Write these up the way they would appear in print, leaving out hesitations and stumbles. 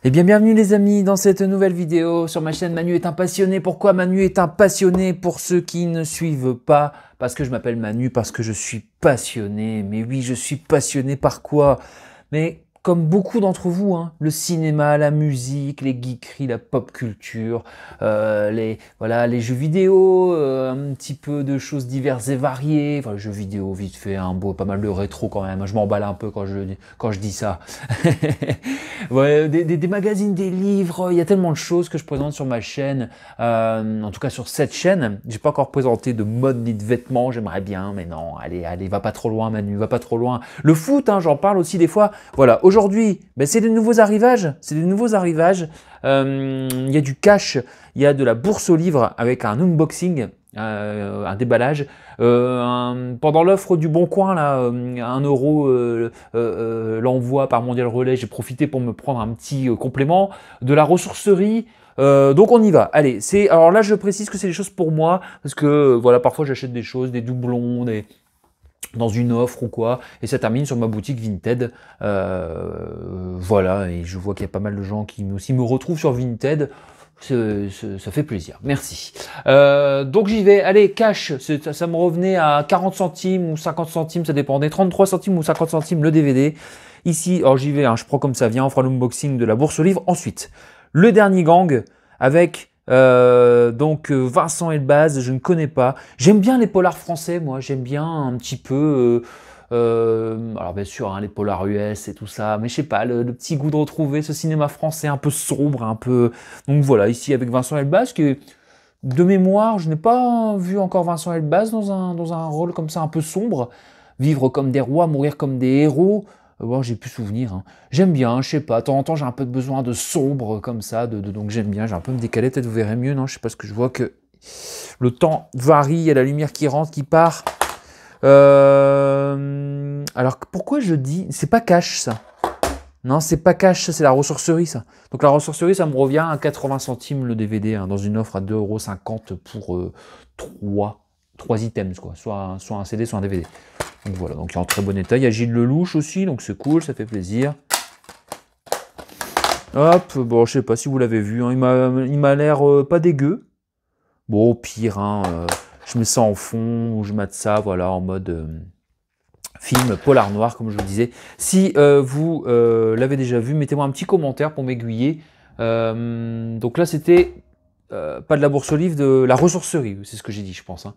Eh bien, bienvenue les amis dans cette nouvelle vidéo sur ma chaîne Manu est un passionné. Pourquoi Manu est un passionné? Pour ceux qui ne suivent pas, parce que je m'appelle Manu, parce que je suis passionné. Mais oui, je suis passionné par quoi? Mais comme beaucoup d'entre vous, hein, le cinéma, la musique, les geekeries, la pop culture, les jeux vidéo, un petit peu de choses diverses et variées. Enfin, les jeux vidéo, vite fait, un beau, pas mal de rétro quand même. Je m'emballe un peu quand je dis ça. Ouais, des magazines, des livres, il y a tellement de choses que je présente sur ma chaîne, en tout cas sur cette chaîne. J'ai pas encore présenté de mode ni de vêtements, j'aimerais bien, mais non, allez, va pas trop loin Manu, va pas trop loin. Le foot, hein, j'en parle aussi des fois. Voilà, aujourd'hui, ben, c'est des nouveaux arrivages, Il y a du cash, il y a de la bourse aux livres avec un unboxing. Un déballage. Pendant l'offre du Bon Coin, là, 1 € l'envoi par Mondial Relais, j'ai profité pour me prendre un petit complément. De la ressourcerie. Donc on y va. Allez, alors là je précise que c'est des choses pour moi parce que voilà, parfois j'achète des choses, des doublons, dans une offre ou quoi, et ça termine sur ma boutique Vinted. Voilà, et je vois qu'il y a pas mal de gens qui aussi me retrouvent sur Vinted. Ça fait plaisir, merci. Donc j'y vais, allez, cash, ça me revenait à 40 centimes ou 50 centimes, ça dépendait, 33 centimes ou 50 centimes le DVD. Ici, alors j'y vais, hein, je prends comme ça vient, on fera l'unboxing de la bourse aux livres. Ensuite, le dernier gang avec donc Vincent Elbaz, je ne connais pas. J'aime bien les polars français, moi, j'aime bien un petit peu... alors bien sûr, hein, les polars US et tout ça, mais je sais pas, le petit goût de retrouver ce cinéma français un peu sombre, un peu... Donc voilà, ici avec Vincent Elbaz, qui de mémoire, je n'ai pas vu encore Vincent Elbaz dans un rôle comme ça un peu sombre. Vivre comme des rois, mourir comme des héros. Bon, j'ai plus souvenir. Hein. J'aime bien, je sais pas, de temps en temps j'ai un peu besoin de sombre comme ça, donc j'aime bien, j'ai un peu me décaler, peut-être vous verrez mieux, non, je sais pas ce que je vois que le temps varie, il y a la lumière qui rentre, qui part. Alors pourquoi je dis, c'est pas cash ça? Non, c'est pas cash, c'est la ressourcerie ça. Donc la ressourcerie, ça me revient à 80 centimes le DVD, hein, dans une offre à 2,50 € pour 3 items, quoi. Soit un CD, soit un DVD. Donc voilà, donc il est en très bon état. Il y a Gilles Lelouch aussi, donc c'est cool, ça fait plaisir. Hop, bon, je sais pas si vous l'avez vu, hein, il m'a l'air pas dégueu. Bon, au pire, hein, je mets ça en fond, ou je mate ça, voilà, en mode film polar noir, comme je vous disais. Si vous l'avez déjà vu, mettez-moi un petit commentaire pour m'aiguiller. Donc là, c'était pas de la bourse aux livres, de la ressourcerie, c'est ce que j'ai dit, je pense. Hein.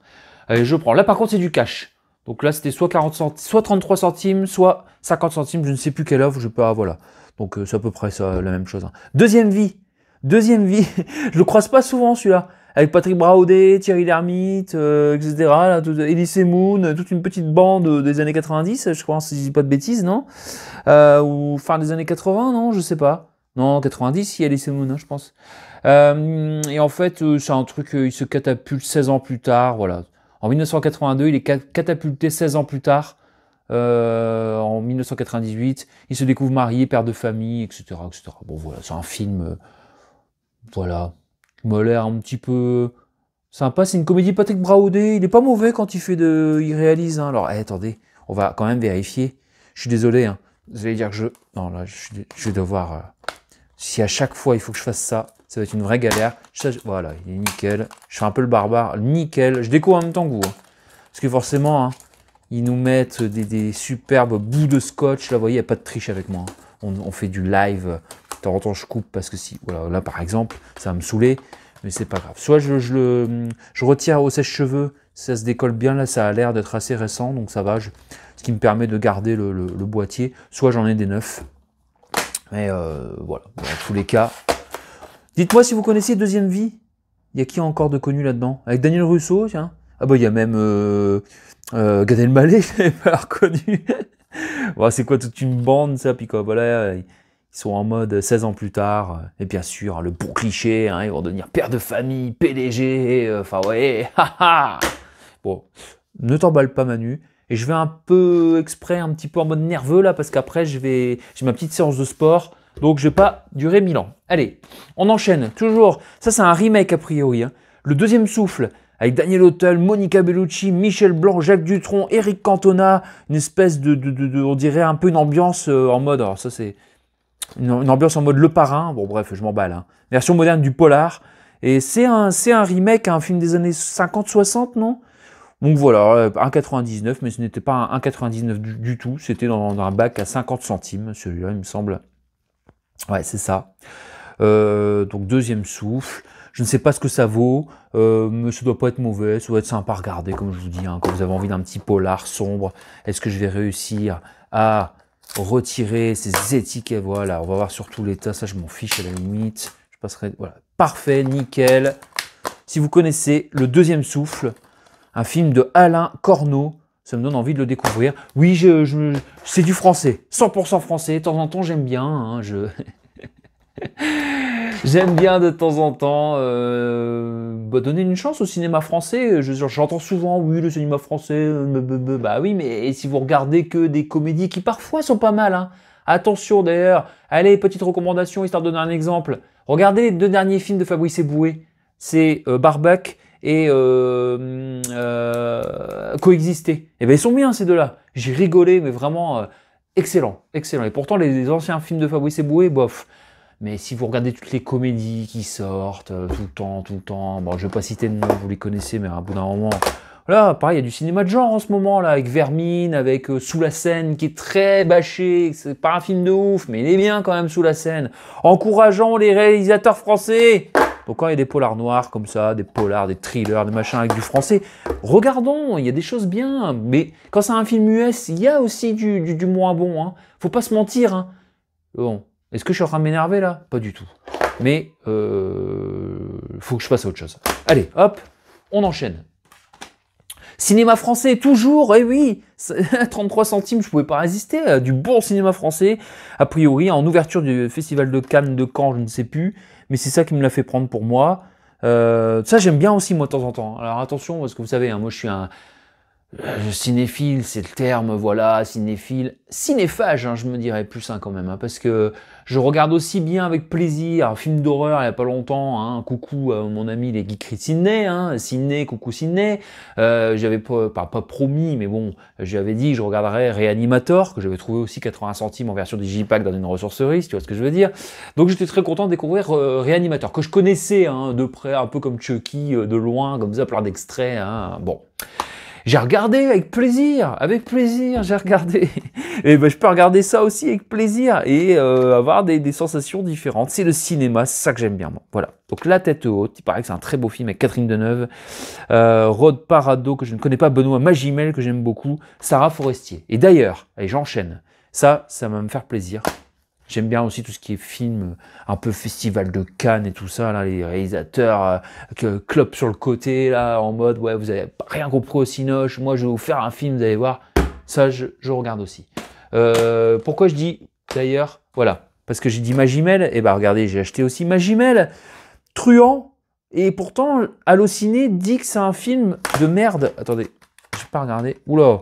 Allez, je prends. Là, par contre, c'est du cash. Donc là, c'était soit 40 centimes, soit 33 centimes, soit 50 centimes, je ne sais plus quelle offre, je peux, voilà. Donc c'est à peu près ça, la même chose. Hein. Deuxième vie, je le croise pas souvent celui-là. Avec Patrick Braodet, Thierry Lhermitte, etc. Là, Elise Moon, toute une petite bande des années 90, je crois, si je dis pas de bêtises, non? Ou fin des années 80, non? Je sais pas. Non, 90, il y a Elise Moon, hein, je pense. Et en fait, c'est un truc, il se catapulte 16 ans plus tard, voilà. En 1982, il est catapulté 16 ans plus tard. En 1998, il se découvre marié, père de famille, etc., etc. Bon, voilà, c'est un film, voilà, qui m'a l'air un petit peu sympa. C'est une comédie Patrick Braodet. Il est pas mauvais quand il réalise. Hein. Alors, attendez, on va quand même vérifier. Je suis désolé. Hein. Vous allez dire que non, là, je vais devoir. Si à chaque fois il faut que je fasse ça, ça va être une vraie galère. Voilà, il est nickel. Je fais un peu le barbare, nickel. Je découvre en même temps que vous. Hein. Parce que forcément, hein, ils nous mettent des superbes bouts de scotch. Là, vous voyez, il n'y a pas de triche avec moi. Hein. On fait du live. De temps en temps, je coupe parce que si, voilà, là par exemple, ça va me saouler, mais c'est pas grave. Soit je retire au sèche-cheveux, ça se décolle bien, là ça a l'air d'être assez récent, donc ça va, ce qui me permet de garder le boîtier. Soit j'en ai des neufs, mais voilà, dans tous les cas. Dites-moi si vous connaissez Deuxième Vie. Il y a qui encore de connu là-dedans? Avec Daniel Russo, tiens. Ah bah il y a même Gad Elmaleh, je l'avais pas reconnu. Bon, c'est quoi, toute une bande ça, puis quoi, voilà. Ils sont en mode 16 ans plus tard, et bien sûr, le bon cliché, hein, ils vont devenir père de famille, PDG, enfin ouais, haha. Bon, ne t'emballe pas Manu, et je vais un peu exprès, un petit peu en mode nerveux là, parce qu'après j'ai ma petite séance de sport, donc je vais pas durer 1000 ans. Allez, on enchaîne, toujours, ça c'est un remake a priori, hein. Le Deuxième Souffle, avec Daniel Auteuil, Monica Bellucci, Michel Blanc, Jacques Dutronc, Eric Cantona, une espèce on dirait un peu une ambiance en mode, alors ça c'est... une ambiance en mode Le Parrain. Bon, bref, je m'emballe. Hein. Version moderne du polar. Et c'est un remake, un film des années 50-60, non? Donc voilà, 1,99, mais ce n'était pas un 1,99 du tout. C'était dans un bac à 50 centimes, celui-là, il me semble. Ouais, c'est ça. Donc deuxième souffle. Je ne sais pas ce que ça vaut, mais ça doit pas être mauvais, ça doit être sympa à regarder, comme je vous dis, hein, quand vous avez envie d'un petit polar sombre. Est-ce que je vais réussir à retirer ces étiquettes? Voilà, on va voir surtout l'état, ça je m'en fiche à la limite. Je passerai, voilà, parfait, nickel. Si vous connaissez Le Deuxième Souffle, un film de Alain Corneau, ça me donne envie de le découvrir. Oui, c'est du français, 100% français, de temps en temps j'aime bien, hein, j'aime bien de temps en temps donner une chance au cinéma français. J'entends souvent, oui, le cinéma français, bah oui, mais si vous regardez que des comédies qui parfois sont pas mal, hein. Attention d'ailleurs, allez, petite recommandation, histoire de donner un exemple. Regardez les 2 derniers films de Fabrice Eboué. C'est Barbac et Coexister. Et ben ils sont bien ces deux-là. J'ai rigolé, mais vraiment excellent, excellent. Et pourtant les anciens films de Fabrice Eboué, bof. Mais si vous regardez toutes les comédies qui sortent tout le temps, bon, je vais pas citer de nom, vous les connaissez, mais à bout d'un moment, voilà, pareil, il y a du cinéma de genre en ce moment, là, avec Vermine, avec Sous la Seine, qui est très bâché, c'est pas un film de ouf, mais il est bien quand même, Sous la Seine. Encourageons les réalisateurs français. Donc quand il y a des polars noirs comme ça, des polars, des thrillers, des machins avec du français, regardons, il y a des choses bien, mais quand c'est un film US, il y a aussi du moins bon, hein. Faut pas se mentir, hein. Bon. Est-ce que je suis en train de m'énerver là? Pas du tout. Mais faut que je passe à autre chose. Allez, hop, on enchaîne. Cinéma français, toujours, eh oui, 33 centimes, je pouvais pas résister, du bon cinéma français, a priori, en ouverture du Festival de Cannes, de Caen, je ne sais plus, mais c'est ça qui me l'a fait prendre pour moi. Ça, j'aime bien aussi, moi, de temps en temps. Alors attention, parce que vous savez, hein, moi, je suis un cinéphile, c'est le terme, voilà, cinéphile, cinéphage, hein, je me dirais plus quand même, hein, parce que je regarde aussi bien avec plaisir un film d'horreur il n'y a pas longtemps, hein, coucou à mon ami les geekeries de Sydney, hein, Sydney, coucou Sydney, j'avais pas promis, mais bon, j'avais dit que je regarderais Reanimator, que j'avais trouvé aussi 80 centimes en version digipack dans une ressourcerie, si tu vois ce que je veux dire, donc j'étais très content de découvrir Reanimator, que je connaissais hein, de près, un peu comme Chucky, de loin, comme ça, plein d'extraits, hein, bon. J'ai regardé avec plaisir, j'ai regardé. Et ben je peux regarder ça aussi avec plaisir et avoir des sensations différentes. C'est le cinéma, c'est ça que j'aime bien moi. Voilà. Donc La Tête Haute, il paraît que c'est un très beau film avec Catherine Deneuve, Rod Parado que je ne connais pas, Benoît Magimel que j'aime beaucoup, Sarah Forestier. Et d'ailleurs, allez j'enchaîne. Ça va me faire plaisir. J'aime bien aussi tout ce qui est film, un peu festival de Cannes et tout ça, là, les réalisateurs clopent sur le côté, là, en mode, ouais, vous avez rien compris au cinoche, moi je vais vous faire un film, vous allez voir. Ça, je regarde aussi. Pourquoi je dis, d'ailleurs, voilà, parce que j'ai dit Magimel, et bah regardez, j'ai acheté aussi Magimel, truand, et pourtant, Allociné dit que c'est un film de merde. Attendez, je vais pas regarder. Oula.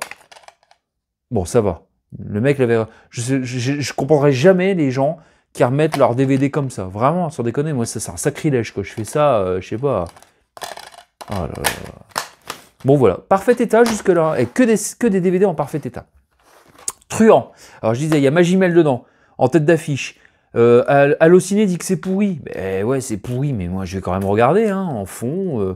Bon, ça va. Le mec l'avait. Je comprendrai jamais les gens qui remettent leur DVD comme ça. Vraiment, sans déconner, moi, ça c'est un sacrilège. Quand je fais ça, je sais pas. Oh là là. Bon, voilà. Parfait état jusque-là. Et que des DVD en parfait état. Truand. Alors, je disais, il y a Magimel dedans, en tête d'affiche. Allociné dit que c'est pourri. Mais ouais, c'est pourri, mais moi, je vais quand même regarder, hein, en fond.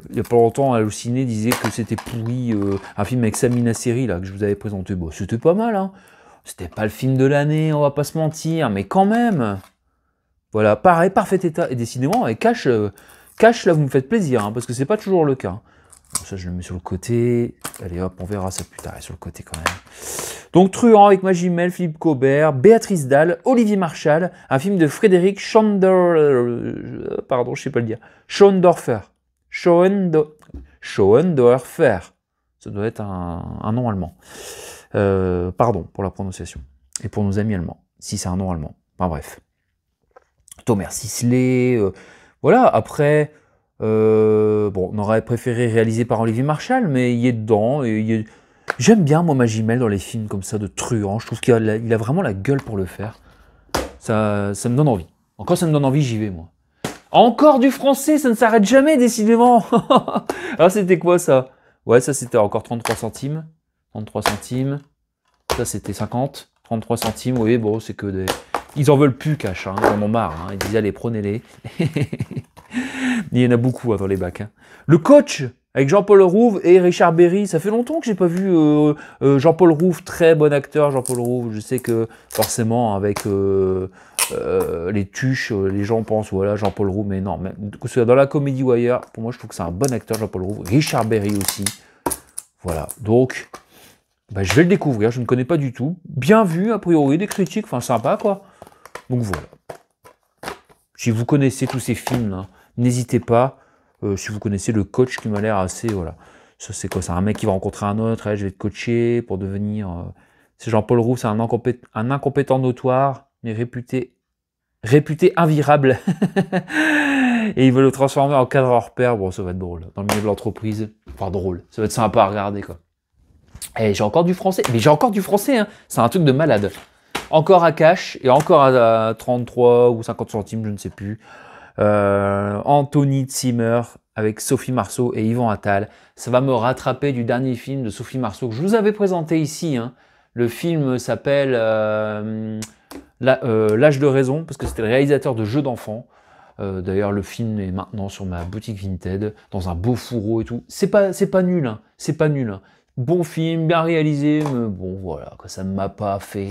Il y a pas longtemps, Allociné disait que c'était pourri, un film avec Samina Seri, là, que je vous avais présenté. Bon, c'était pas mal, hein. C'était pas le film de l'année, on va pas se mentir, mais quand même. Voilà, pareil, parfait état. Et décidément, avec Cash, là, vous me faites plaisir, hein, parce que c'est pas toujours le cas. Bon, ça, je le mets sur le côté. Allez, hop, on verra ça plus tard, sur le côté quand même. Donc, Truand avec Magimel, Philippe Cobert, Béatrice Dalle, Olivier Marchal, un film de Frédéric pardon, je sais pas le dire. Schoendorfer. Schoendorfer. Ça doit être un nom allemand. Pardon pour la prononciation. Et pour nos amis allemands, si c'est un nom allemand. Enfin bref. Thomas Sisley. Voilà, après, bon, on aurait préféré réaliser par Olivier Marchal, mais il est dedans. Et j'aime bien, moi, Magimel dans les films comme ça de truand. Je trouve qu'il a vraiment la gueule pour le faire. Ça me donne envie. Encore, ça me donne envie, j'y vais, moi. Encore du français, ça ne s'arrête jamais, décidément. Alors, c'était quoi, ça? Ouais, ça, c'était encore 33 centimes. 33 centimes. Ça, c'était 50. 33 centimes, oui, bon, c'est que des... Ils en veulent plus, Cash, hein, ils en ont marre. Hein. Ils disent, allez, prenez-les. Il y en a beaucoup dans les bacs. Hein. Le coach, avec Jean-Paul Rouve et Richard Berry. Ça fait longtemps que j'ai pas vu Jean-Paul Rouve, très bon acteur, Jean-Paul Rouve. Je sais que forcément, avec les tuches, les gens pensent, voilà, Jean-Paul Rouve, mais non. Que ce soit dans la comédie ou ailleurs, pour moi, je trouve que c'est un bon acteur, Jean-Paul Rouve. Richard Berry aussi. Voilà, donc, bah, je vais le découvrir, je ne connais pas du tout. Bien vu, a priori, des critiques, enfin, sympa, quoi. Donc, voilà. Si vous connaissez tous ces films, n'hésitez pas. Si vous connaissez le coach qui m'a l'air assez, voilà. Ça, c'est quoi? C'est un mec qui va rencontrer un autre, je vais te coacher pour devenir... C'est Jean-Paul Rouve, c'est un incompétent notoire, mais réputé invirable. Et il veut le transformer en cadre hors pair. Bon, ça va être drôle. Dans le milieu de l'entreprise, enfin drôle. Ça va être sympa à regarder, quoi. Et j'ai encore du français. Mais j'ai encore du français, hein. C'est un truc de malade. Encore à cash et encore à 33 ou 50 centimes, je ne sais plus. Anthony Zimmer avec Sophie Marceau et Yvan Attal. Ça va me rattraper du dernier film de Sophie Marceau que je vous avais présenté ici. Hein. Le film s'appelle L'âge de raison, parce que c'était le réalisateur de Jeux d'enfants. D'ailleurs, le film est maintenant sur ma boutique Vinted, dans un beau fourreau et tout. C'est pas nul, hein. C'est pas nul. Hein. Bon film, bien réalisé, mais bon, voilà, ça ne m'a pas fait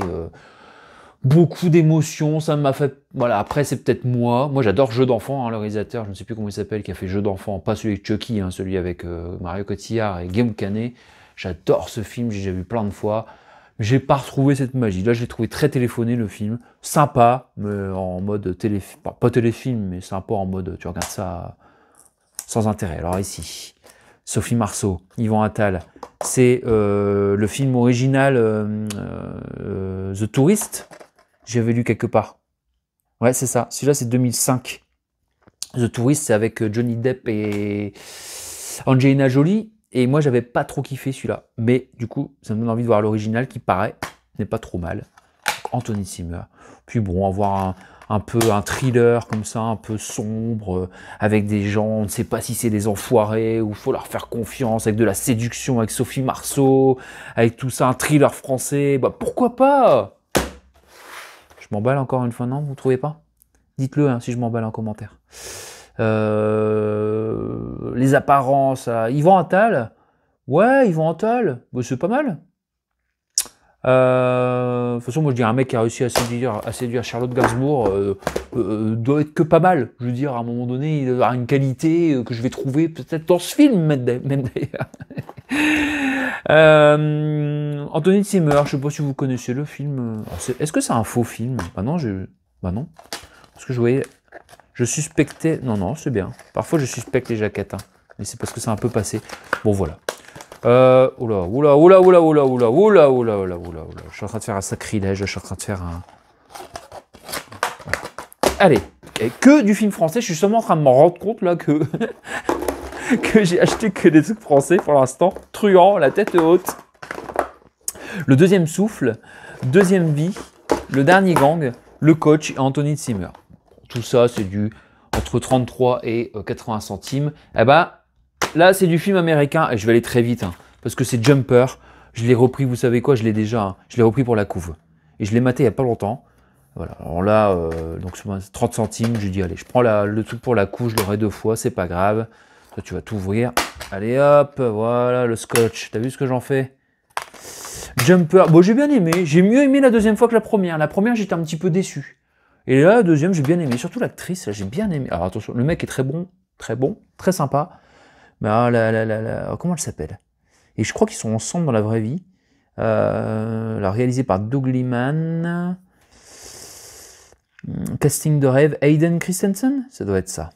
beaucoup d'émotions, ça m'a fait... Voilà, après, c'est peut-être moi. Moi, j'adore Jeux d'enfants, hein, le réalisateur, je ne sais plus comment il s'appelle, qui a fait Jeux d'enfants, pas celui avec Chucky, hein, celui avec Mario Cotillard et Guillaume Canet. J'adore ce film, j'ai déjà vu plein de fois. J'ai pas retrouvé cette magie. Là, je l'ai trouvé très téléphoné, le film. Sympa, mais en mode téléfilm. Pas téléfilm, mais sympa en mode, tu regardes ça sans intérêt. Alors ici, Sophie Marceau, Yvan Attal. C'est le film original The Tourist. J'avais lu quelque part. Ouais, c'est ça. Celui-là, c'est 2005. The Tourist, c'est avec Johnny Depp et Angelina Jolie. Et moi, j'avais pas trop kiffé celui-là. Mais du coup, ça me donne envie de voir l'original qui paraît n'est pas trop mal. Anthony Zimmer. Puis bon, on va voir un peu un thriller comme ça, un peu sombre, avec des gens, on ne sait pas si c'est des enfoirés ou il faut leur faire confiance, avec de la séduction, avec Sophie Marceau, avec tout ça, un thriller français. Bah pourquoi pas? Je m'emballe encore une fois, non? Vous trouvez pas? Dites-le hein, si je m'emballe en commentaire. Les apparences, Yvan Attal, ouais, Yvan Attal, bah, c'est pas mal. De toute façon, moi je dirais un mec qui a réussi à séduire Charlotte Gainsbourg doit être que pas mal. Je veux dire, à un moment donné, il doit avoir une qualité que je vais trouver peut-être dans ce film, même d'ailleurs. Anthony Zimmer, je sais pas si vous connaissez le film. Est-ce que c'est un faux film? Bah non, bah non. Parce que je voyais. Je suspectais... Non, c'est bien. Parfois, je suspecte les jaquettes. Hein. Mais c'est parce que c'est un peu passé. Bon, voilà. Oula. Je suis en train de faire un sacrilège. Je suis en train de faire un... Voilà. Allez. Et que du film français. Je suis seulement en train de m'en rendre compte, là, que... que j'ai acheté que des trucs français, pour l'instant. Truand, la tête haute. Le deuxième souffle. Deuxième vie. Le dernier gang. Le coach et Anthony Zimmer. Tout ça, c'est du entre 33 et 80 centimes. Eh ben, là, c'est du film américain et je vais aller très vite hein, parce que c'est Jumper. Je l'ai repris, vous savez quoi, je l'ai déjà. Hein, je l'ai repris pour la couve et je l'ai maté il n'y a pas longtemps. Voilà. Alors là, donc 30 centimes. Je dis allez, je prends le truc pour la couve, je l'aurai 2 fois, c'est pas grave. Toi, tu vas t'ouvrir. Allez hop, voilà le scotch. T'as vu ce que j'en fais? Jumper. Bon, j'ai bien aimé. J'ai mieux aimé la deuxième fois que la première. La première, j'étais un petit peu déçu. Et là, la deuxième, j'ai bien aimé. Surtout l'actrice, j'ai bien aimé. Alors attention, le mec est très bon, très sympa. Mais comment elle s'appelle? Et je crois qu'ils sont ensemble dans la vraie vie. Réalisé par Doug Liman. Casting de rêve, Hayden Christensen, ça doit être ça.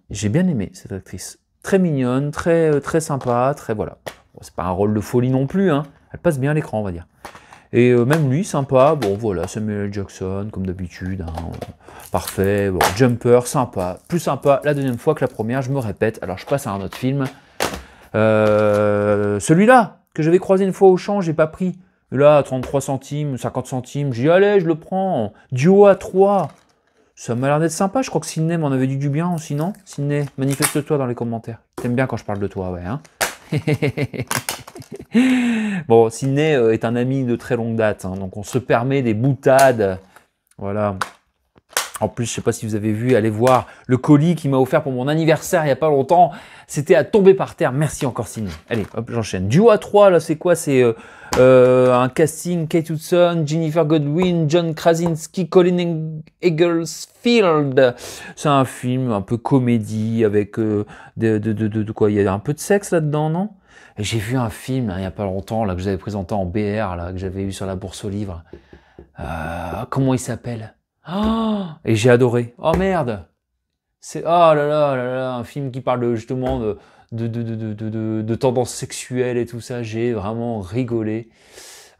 J'ai bien aimé cette actrice. Très mignonne, très sympa, très voilà. Bon, c'est pas un rôle de folie non plus, hein. Elle passe bien à l'écran, on va dire. Et même lui, sympa, bon voilà, Samuel L. Jackson, comme d'habitude, hein, parfait, bon, Jumper, sympa, plus sympa la deuxième fois que la première, je me répète, alors je passe à un autre film, celui-là, que j'avais croisé une fois au champ, j'ai pas pris, là, 33 centimes, 50 centimes, j'ai dit, allez, je le prends, duo à 3, ça m'a l'air d'être sympa, je crois que Sydney m'en avait dit du bien aussi, non? Sydney, manifeste-toi dans les commentaires, t'aimes bien quand je parle de toi, ouais, hein. Bon, Sydney est un ami de très longue date, hein, donc on se permet des boutades Voilà. En plus, je sais pas si vous avez vu, allez voir le colis qu'il m'a offert pour mon anniversaire il y a pas longtemps. C'était à tomber par terre. Merci encore, Sidney. Allez, hop, j'enchaîne. Duo à 3, là, c'est quoi? C'est un casting: Kate Hudson, Jennifer Godwin, John Krasinski, Colin Egglesfield. C'est un film un peu comédie avec de quoi? Il y a un peu de sexe là-dedans, non? Et j'ai vu un film il y a pas longtemps là que je vous avais présenté en BR là, que j'avais eu sur la Bourse aux Livres. Comment il s'appelle? Oh, et j'ai adoré. Oh merde! C'est oh là là, un film qui parle justement de tendances sexuelles et tout ça. J'ai vraiment rigolé.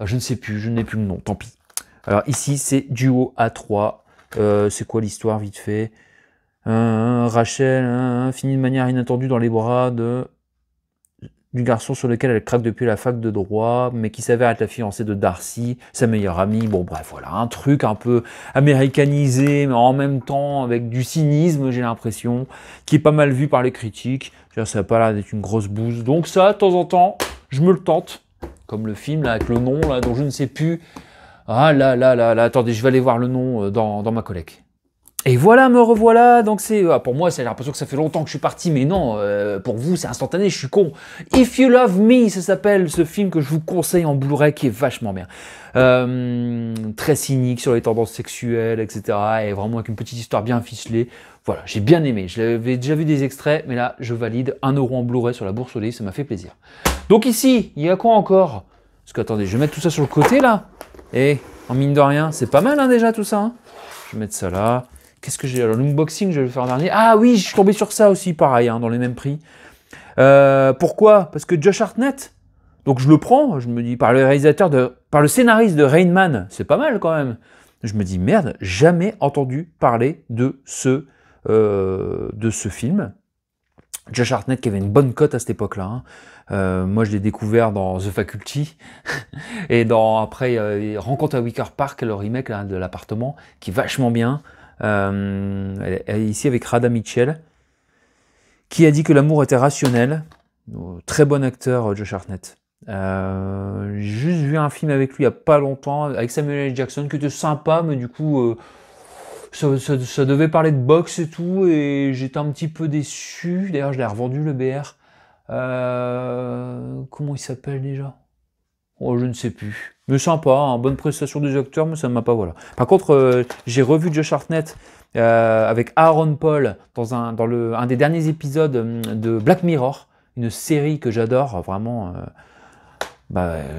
Je ne sais plus, je n'ai plus le nom, tant pis. Alors ici, c'est Duo à 3. C'est quoi l'histoire, vite fait? Rachel finit de manière inattendue dans les bras du garçon sur lequel elle craque depuis la fac de droit, mais qui s'avère être la fiancée de Darcy, sa meilleure amie. Bon bref, voilà, un truc un peu américanisé, mais en même temps avec du cynisme, j'ai l'impression, qui est pas mal vu par les critiques. Ça n'a pas l'air d'être une grosse bouse. Donc ça, de temps en temps, je me le tente. Comme le film là, avec le nom là, dont je ne sais plus. Ah là, attendez, je vais aller voir le nom dans ma collecte. Et voilà, me revoilà. Donc c'est pour moi, c'est l'impression que ça fait longtemps que je suis parti, mais non, pour vous, c'est instantané. Je suis con. If You Love Me, ça s'appelle, ce film que je vous conseille en Blu-ray, qui est vachement bien, très cynique sur les tendances sexuelles, etc. Et vraiment avec une petite histoire bien ficelée. Voilà, j'ai bien aimé. Je l'avais déjà vu des extraits, mais là, je valide 1 € en Blu-ray sur la Bourse aux Livres, ça m'a fait plaisir. Donc ici, il y a quoi encore? Parce que attendez, je vais mettre tout ça sur le côté là. Et en mine de rien, c'est pas mal déjà tout ça. Je vais mettre ça là. Qu'est-ce que j'ai? Alors, l'unboxing, je vais le faire en dernier. Ah oui, je suis tombé sur ça aussi, pareil, dans les mêmes prix. Pourquoi? Parce que Josh Hartnett, donc je le prends, je me dis, par le scénariste de Rain Man, c'est pas mal quand même. Je me dis, merde, jamais entendu parler de ce film. Josh Hartnett qui avait une bonne cote à cette époque-là. Moi, je l'ai découvert dans The Faculty et après Rencontre à Wicker Park, le remake là, de l'appartement, qui est vachement bien. Elle est ici avec Radha Mitchell, qui a dit que l'amour était rationnel. Très bon acteur, Josh Hartnett. J'ai juste vu un film avec lui il n'y a pas longtemps, avec Samuel L. Jackson, qui était sympa, mais du coup, ça devait parler de boxe et tout, et j'étais un petit peu déçu. D'ailleurs, je l'ai revendu, le BR. Comment il s'appelle déjà? Oh, je ne sais plus. Mais sympa, hein, bonne prestation des acteurs, mais ça ne m'a pas, voilà. Par contre, j'ai revu Josh Hartnett avec Aaron Paul dans un des derniers épisodes de Black Mirror, une série que j'adore, vraiment.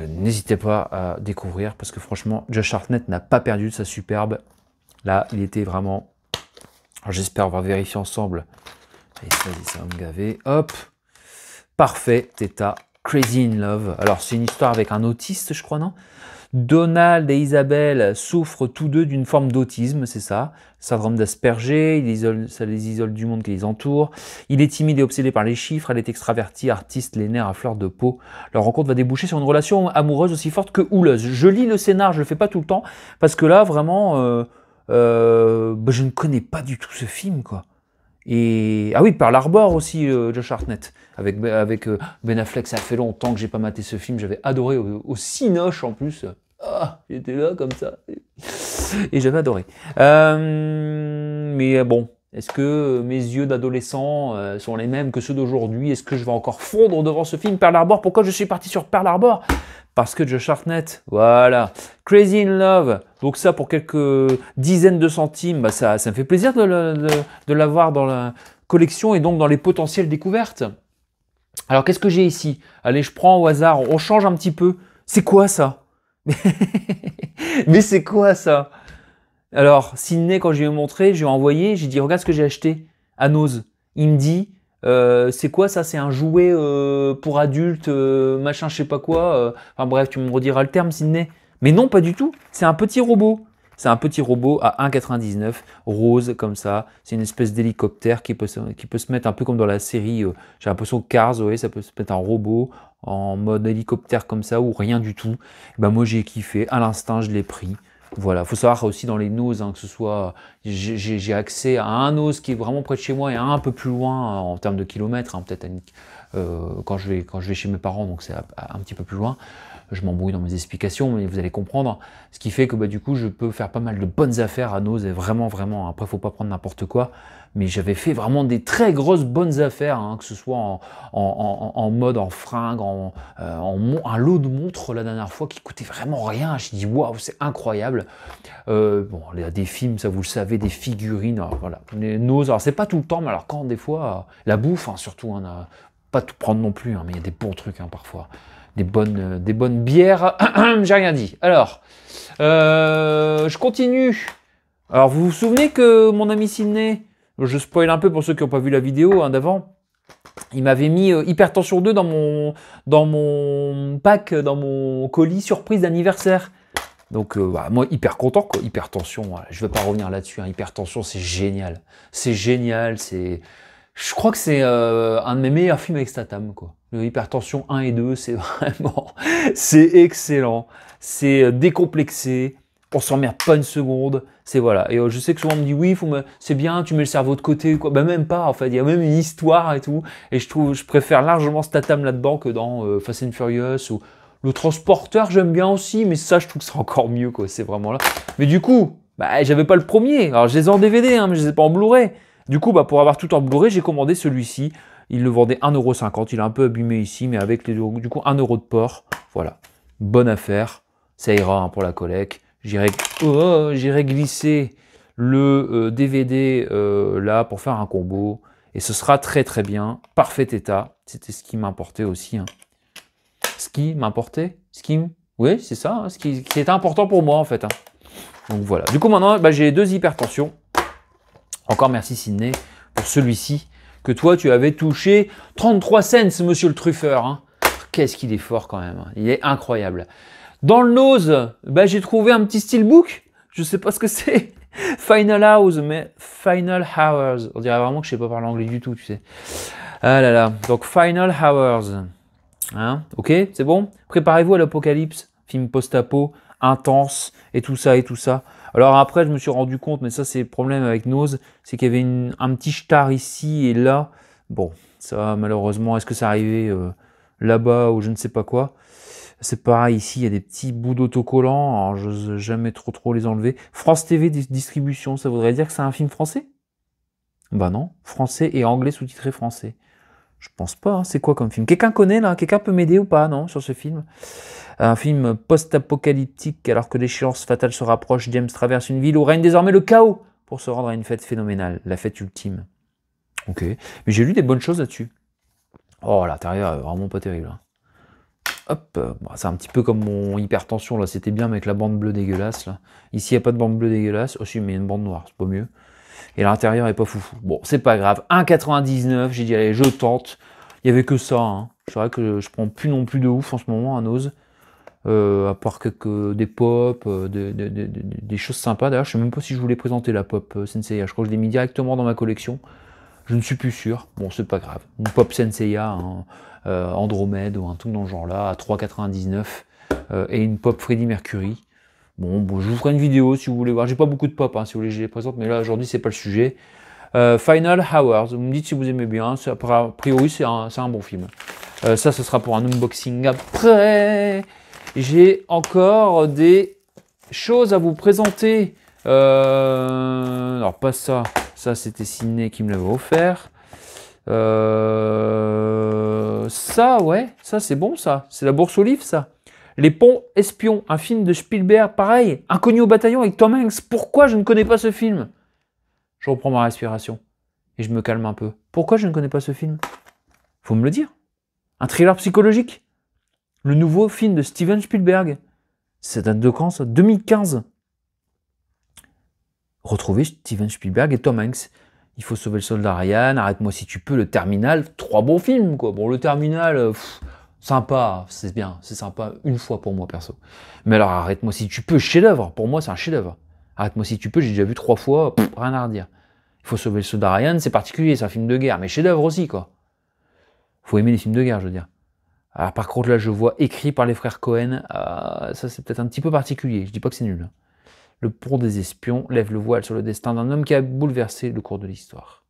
N'hésitez pas à découvrir, parce que franchement, Josh Hartnett n'a pas perdu de sa superbe. Là, il était vraiment... J'espère, on va vérifier ensemble. Allez, ça va me gaver. Hop. Parfait, Theta. Crazy in Love. Alors, c'est une histoire avec un autiste, je crois, non? Donald et Isabelle souffrent tous deux d'une forme d'autisme, c'est ça. Syndrome d'Asperger, ça les isole du monde qui les entoure. Il est timide et obsédé par les chiffres, elle est extravertie, artiste, les nerfs à fleur de peau. Leur rencontre va déboucher sur une relation amoureuse aussi forte que houleuse. Je lis le scénar, je le fais pas tout le temps, parce que là, vraiment, je ne connais pas du tout ce film, quoi. Et ah oui, Pearl Harbor aussi, Josh Hartnett avec Ben Affleck. Ça fait longtemps que j'ai pas maté ce film. J'avais adoré au Cinoche en plus. Ah, j'étais là comme ça et j'avais adoré. Mais bon, est-ce que mes yeux d'adolescent sont les mêmes que ceux d'aujourd'hui? Est-ce que je vais encore fondre devant ce film Pearl Harbor? Pourquoi je suis parti sur Pearl Harbor? Parce que Josh Hartnett, voilà. Crazy in Love, donc ça pour quelques dizaines de centimes, ça me fait plaisir de l'avoir dans la collection et donc dans les potentielles découvertes. Alors qu'est-ce que j'ai ici? Allez, je prends au hasard, on change un petit peu. C'est quoi ça? Mais c'est quoi ça? Alors, Sidney, quand je lui ai montré, je lui ai envoyé, j'ai dit, regarde ce que j'ai acheté à Nose. Il me dit, c'est quoi ça? C'est un jouet pour adultes, machin, je sais pas quoi. Enfin bref, tu me rediras le terme, Sidney. Mais non, pas du tout. C'est un petit robot. C'est un petit robot à 1,99 €, rose comme ça. C'est une espèce d'hélicoptère qui peut se mettre un peu comme dans la série. J'ai l'impression que Cars, ouais, ça peut se mettre en robot, en mode hélicoptère comme ça, ou rien du tout. Ben, moi, j'ai kiffé. À l'instinct, je l'ai pris. Voilà, faut savoir aussi dans les noses, que ce soit, j'ai accès à un nose qui est vraiment près de chez moi et un peu plus loin en termes de kilomètres, peut-être quand je vais chez mes parents, donc c'est un petit peu plus loin. je m'embrouille dans mes explications, mais vous allez comprendre. Ce qui fait que du coup, je peux faire pas mal de bonnes affaires à Nose, et vraiment, vraiment. Après, faut pas prendre n'importe quoi, mais j'avais fait vraiment des très grosses bonnes affaires, hein, que ce soit en mode, en fringues, un lot de montres la dernière fois qui coûtait vraiment rien. J'ai dit waouh, c'est incroyable. Bon, il y a des films, ça vous le savez, des figurines, alors, voilà. Les Nose, alors c'est pas tout le temps, mais alors quand des fois, la bouffe, hein, surtout, hein, pas tout prendre non plus, hein, mais il y a des bons trucs hein, parfois. Des bonnes bières. J'ai rien dit. Alors, je continue. Alors, vous vous souvenez que mon ami Sydney, je spoil un peu pour ceux qui n'ont pas vu la vidéo hein, d'avant, il m'avait mis Hypertension 2 dans mon pack, dans mon colis surprise d'anniversaire. Donc, moi, hyper content, quoi. Hypertension, voilà. Je ne vais pas revenir là-dessus. Hein. Hypertension, c'est génial. C'est génial, c'est... Je crois que c'est un de mes meilleurs films avec Statham, quoi. Le Hypertension 1 et 2, c'est vraiment... c'est excellent. C'est décomplexé. On s'emmerde pas une seconde. C'est voilà. Et je sais que souvent on me dit oui, c'est bien, tu mets le cerveau de côté, quoi. Ben même pas, en fait. Il y a même une histoire et tout. Et je préfère largement Statham là-dedans que dans Fast and Furious ou Le Transporteur, j'aime bien aussi, mais ça, je trouve que c'est encore mieux, quoi. C'est vraiment là. Mais du coup, j'avais pas le premier. Alors, je les ai en DVD, hein, mais je les ai pas en Blu-ray. Du coup, pour avoir tout en Blu-ray, j'ai commandé celui-ci. Il le vendait 1,50 €. Il est un peu abîmé ici, mais avec du coup 1 € de port. Voilà. Bonne affaire. Ça ira hein, pour la collecte. J'irai glisser le DVD là pour faire un combo. Et ce sera très très bien. Parfait état. C'était ce qui m'importait aussi. Hein. Ce qui m'importait Oui, c'est ça. Hein, ce qui était important pour moi en fait. Hein. Donc voilà. Du coup, maintenant, j'ai 2 hypertensions. Encore merci Sydney pour celui-ci que toi tu avais touché 33 cents, monsieur le truffeur. Hein. Qu'est-ce qu'il est fort quand même. Hein. Il est incroyable. Dans le Nose, j'ai trouvé un petit steelbook. Je sais pas ce que c'est. Final Hours. On dirait vraiment que je sais pas parler anglais du tout, tu sais. Ah là là. Donc Final Hours. Hein, ok, c'est bon. Préparez-vous à l'apocalypse. Film post-apo, intense et tout ça et tout ça. Alors après, je me suis rendu compte, mais ça c'est le problème avec Nose, c'est qu'il y avait un petit star ici et là. Bon, ça malheureusement, est-ce que ça arrivait là-bas ou je ne sais pas quoi. C'est pareil ici, il y a des petits bouts d'autocollants, alors je n'ose jamais trop les enlever. France TV distribution, ça voudrait dire que c'est un film français? Bah non, français et anglais sous-titré français. Je pense pas, hein. C'est quoi comme film? Quelqu'un connaît là? Quelqu'un peut m'aider ou pas, non, sur ce film? Un film post-apocalyptique, alors que l'échéance fatale se rapproche, James traverse une ville où règne désormais le chaos pour se rendre à une fête phénoménale, la fête ultime. Ok, mais j'ai lu des bonnes choses là-dessus. Oh, l'intérieur est vraiment pas terrible. Hein. Hop, c'est un petit peu comme mon hypertension, là, c'était bien avec la bande bleue dégueulasse. Là. Ici, il n'y a pas de bande bleue dégueulasse. Oh si, mais il y a une bande noire, c'est pas mieux. Et l'intérieur est pas foufou. Bon, c'est pas grave. 1,99, j'ai dit, allez, je tente. Il y avait que ça. Hein. C'est vrai que je prends plus non plus de ouf en ce moment à Nose. À part des pop, des choses sympas. D'ailleurs, je sais même pas si je voulais présenter la pop Senseiya. Je crois que je l'ai mis directement dans ma collection. Je ne suis plus sûr. Bon, c'est pas grave. Une pop Senseiya, hein, Andromède ou un truc dans le genre-là, à 3,99. Et une pop Freddie Mercury. Bon, je vous ferai une vidéo si vous voulez voir. J'ai pas beaucoup de pop, hein, si vous voulez, je les présente, mais là, aujourd'hui, c'est pas le sujet. Final Hours, vous me dites si vous aimez bien. A priori, c'est un bon film. Ça, ce sera pour un unboxing après. J'ai encore des choses à vous présenter. Alors, pas ça. Ça, c'était Sydney qui me l'avait offert. Ça, ouais. Ça, c'est bon, ça. C'est la bourse aux livres, ça. Les Ponts Espions, un film de Spielberg, pareil. Inconnu au bataillon avec Tom Hanks. Pourquoi je ne connais pas ce film? Je reprends ma respiration. Et je me calme un peu. Pourquoi je ne connais pas ce film? Faut me le dire. Un thriller psychologique. Le nouveau film de Steven Spielberg. Ça date de quand, ça? 2015. Retrouvez Steven Spielberg et Tom Hanks. Il faut sauver le soldat Ryan, Arrête-moi si tu peux, Le Terminal. 3 bons films, quoi. Bon, Le Terminal, sympa, c'est bien, c'est sympa une fois pour moi, perso. Mais alors, Arrête-moi si tu peux, chef-d'œuvre. Pour moi, c'est un chef-d'œuvre. Arrête-moi si tu peux, j'ai déjà vu 3 fois, rien à redire. Il faut sauver le soldat Ryan, c'est particulier, c'est un film de guerre, mais chef-d'œuvre aussi, quoi. Faut aimer les films de guerre, je veux dire. Alors, par contre, là, je vois écrit par les frères Cohen, ça, c'est peut-être un petit peu particulier, je dis pas que c'est nul. Le pont des espions lève le voile sur le destin d'un homme qui a bouleversé le cours de l'histoire.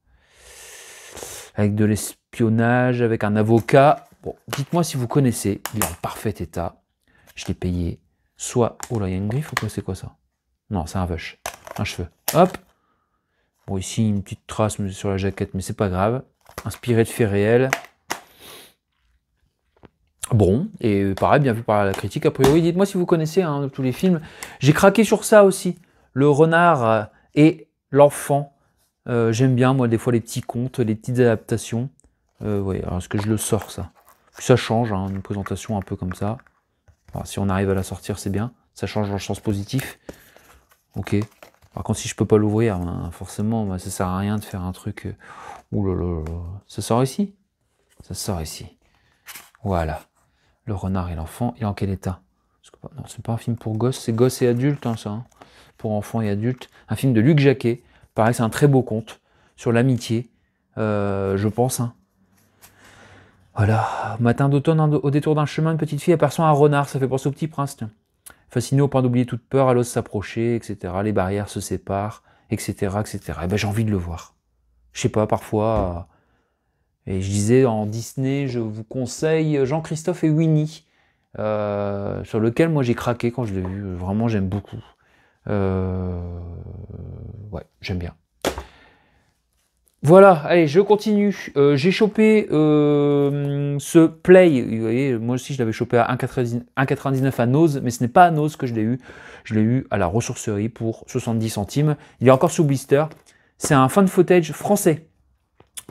Avec de l'espionnage, avec un avocat. Bon, dites-moi si vous connaissez, il est en parfait état. Je l'ai payé soit... Oh là, il y a une griffe ou quoi? C'est quoi ça? Non, c'est un vache. Un cheveu. Hop. Bon, ici, une petite trace sur la jaquette, mais c'est pas grave. Inspiré de faits réels. Bon, et pareil, bien vu par la critique. A priori, dites-moi si vous connaissez hein, tous les films. J'ai craqué sur ça aussi. Le renard et l'enfant. J'aime bien, moi, des fois, les petits contes, les petites adaptations. Ouais, alors est-ce que je le sors, ça? Puis ça change, hein, une présentation un peu comme ça. Alors, si on arrive à la sortir, c'est bien. Ça change dans le sens positif. Ok. Par contre, si je peux pas l'ouvrir, ben, forcément, ben, ça sert à rien de faire un truc... Ouh là là là. Ça sort ici? Ça sort ici. Voilà. Le renard et l'enfant. Il est en quel état? Non, c'est pas un film pour gosses, c'est gosses et adultes, hein, ça. Hein. Pour enfants et adultes. Un film de Luc Jacquet. Pareil, c'est un très beau conte sur l'amitié, je pense. Hein. Voilà. Matin d'automne, au détour d'un chemin, une petite fille aperçoit un renard. Ça fait penser au Petit Prince. Tiens. Fasciné au point d'oublier toute peur, elle ose s'approcher, etc. Les barrières se séparent, etc., etc. Et ben, j'ai envie de le voir. Je sais pas, parfois... Et je disais, en Disney, je vous conseille Jean-Christophe et Winnie, sur lequel moi j'ai craqué quand je l'ai vu. Vraiment, j'aime beaucoup. Ouais, j'aime bien. Voilà, allez, je continue. J'ai chopé ce Play. Vous voyez, moi aussi, je l'avais chopé à 1,99 à Nose, mais ce n'est pas à Nose que je l'ai eu. Je l'ai eu à la ressourcerie pour 70 centimes. Il est encore sous blister. C'est un fan footage français.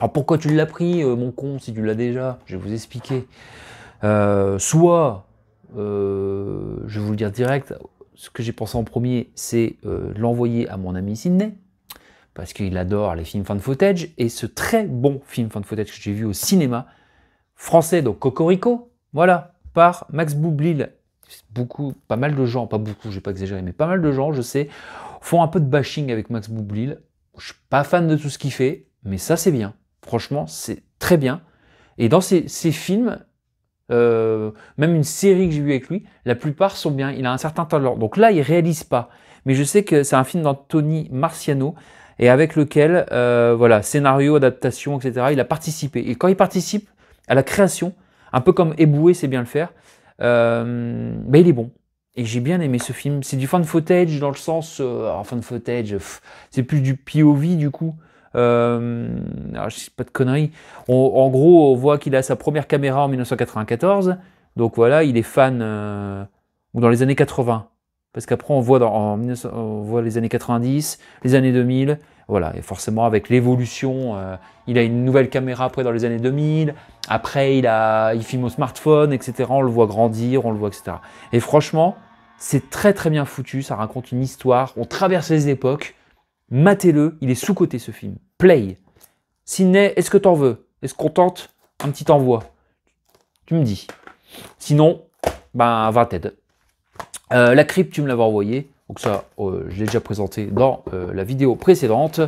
Alors pourquoi tu l'as pris, mon con, si tu l'as déjà? Je vais vous expliquer. Soit, je vais vous le dire direct, ce que j'ai pensé en premier, c'est l'envoyer à mon ami Sydney, parce qu'il adore les films fan footage, et ce très bon film fan footage que j'ai vu au cinéma, français, donc Cocorico, voilà, par Max Boublil. Pas mal de gens, pas beaucoup, je vais pas exagérer, mais pas mal de gens, je sais, font un peu de bashing avec Max Boublil. Je suis pas fan de tout ce qu'il fait, mais ça c'est bien. Franchement, c'est très bien. Et dans ces films, même une série que j'ai vue avec lui, la plupart sont bien. Il a un certain talent. Donc là, il réalise pas. Mais je sais que c'est un film d'Anthony Marciano et avec lequel, voilà, scénario, adaptation, etc., il a participé. Et quand il participe à la création, un peu comme Eboué sait bien le faire, ben il est bon. Et j'ai bien aimé ce film. C'est du fan footage dans le sens... alors fan footage, c'est plus du POV du coup. Alors, je sais pas de conneries. En gros, on voit qu'il a sa première caméra en 1994. Donc voilà, il est fan ou dans les années 80. Parce qu'après, on voit on voit les années 90, les années 2000. Voilà, et forcément, avec l'évolution, il a une nouvelle caméra après dans les années 2000. Après, il filme au smartphone, etc. On le voit grandir, on le voit, etc. Et franchement, c'est très très bien foutu. Ça raconte une histoire. On traverse les époques. Matez-le, il est sous-coté ce film. Play. Sydney, est-ce que t'en veux? Est-ce qu'on tente un petit envoi? Tu me dis. Sinon, ben, va TED. La crypte, tu me l'avais envoyé. Donc ça, je l'ai déjà présenté dans la vidéo précédente.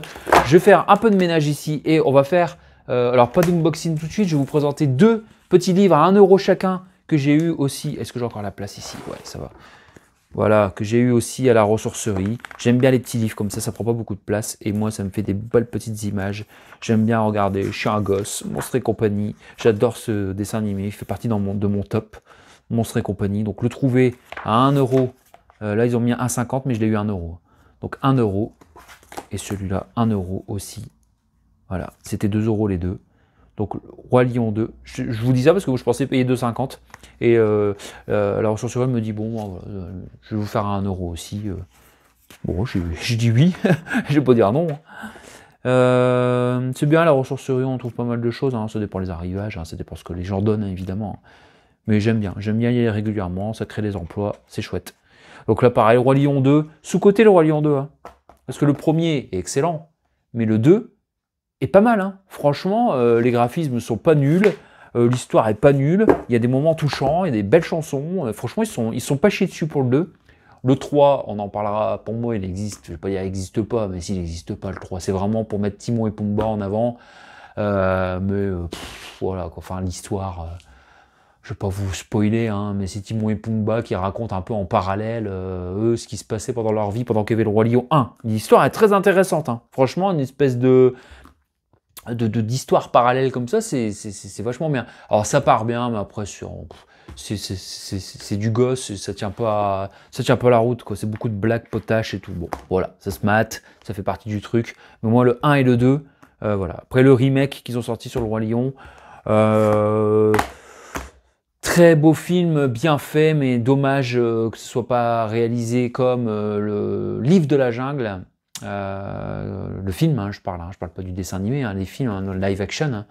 Je vais faire un peu de ménage ici et on va faire... alors, pas d'unboxing tout de suite. Je vais vous présenter deux petits livres à 1 € chacun que j'ai eu aussi. Est-ce que j'ai encore la place ici? Ouais, ça va. Voilà, que j'ai eu aussi à la ressourcerie. J'aime bien les petits livres comme ça prend pas beaucoup de place. Et moi, ça me fait des belles petites images. J'aime bien regarder. Je suis un gosse, Monstres et compagnie. J'adore ce dessin animé. Il fait partie de mon top. Monstres et compagnie. Donc, le trouver à 1 €. Là, ils ont mis 1,50, mais je l'ai eu à 1 €. Donc, 1 €. Et celui-là, 1 € aussi. Voilà, c'était 2 € les deux. Donc, Roi Lion 2. Je vous dis ça parce que je pensais payer 2,50. Et la ressourcerie me dit, bon, je vais vous faire à 1 € aussi. Bon, je dis oui. Je vais pas dire non. C'est bien, la ressourcerie, on trouve pas mal de choses. Hein. Ça dépend des arrivages, hein. Ça dépend ce que les gens donnent, hein, évidemment. Mais j'aime bien y aller régulièrement. Ça crée des emplois. C'est chouette. Donc là, pareil, Roi Lion 2. Sous-côté le Roi Lion 2. Hein. Parce que le premier est excellent. Mais le 2... est pas mal, hein. Franchement, les graphismes sont pas nuls, l'histoire est pas nulle, il y a des moments touchants, il y a des belles chansons, franchement, ils sont pas chiés dessus pour le 2. Le 3, on en parlera, pour moi, il existe, je vais pas dire il n'existe pas, mais s'il n'existe pas, le 3, c'est vraiment pour mettre Timon et Pumba en avant, voilà, quoi. Enfin, l'histoire, je vais pas vous spoiler, hein, mais c'est Timon et Pumba qui racontent un peu en parallèle, eux, ce qui se passait pendant leur vie, pendant qu'il y avait le Roi Lion 1. L'histoire est très intéressante, hein. Franchement, une espèce d'histoire parallèle comme ça, c'est vachement bien. Alors ça part bien, mais après c'est du gosse, ça tient pas la route, quoi. C'est beaucoup de blagues potaches et tout. Bon, voilà, ça se mate, ça fait partie du truc. Mais moi, le 1 et le 2, voilà. Après, le remake qu'ils ont sorti sur le Roi Lion, très beau film, bien fait, mais dommage que ce soit pas réalisé comme le Livre de la jungle. Le film, hein, je parle pas du dessin animé, hein, les films, hein, live action, hein,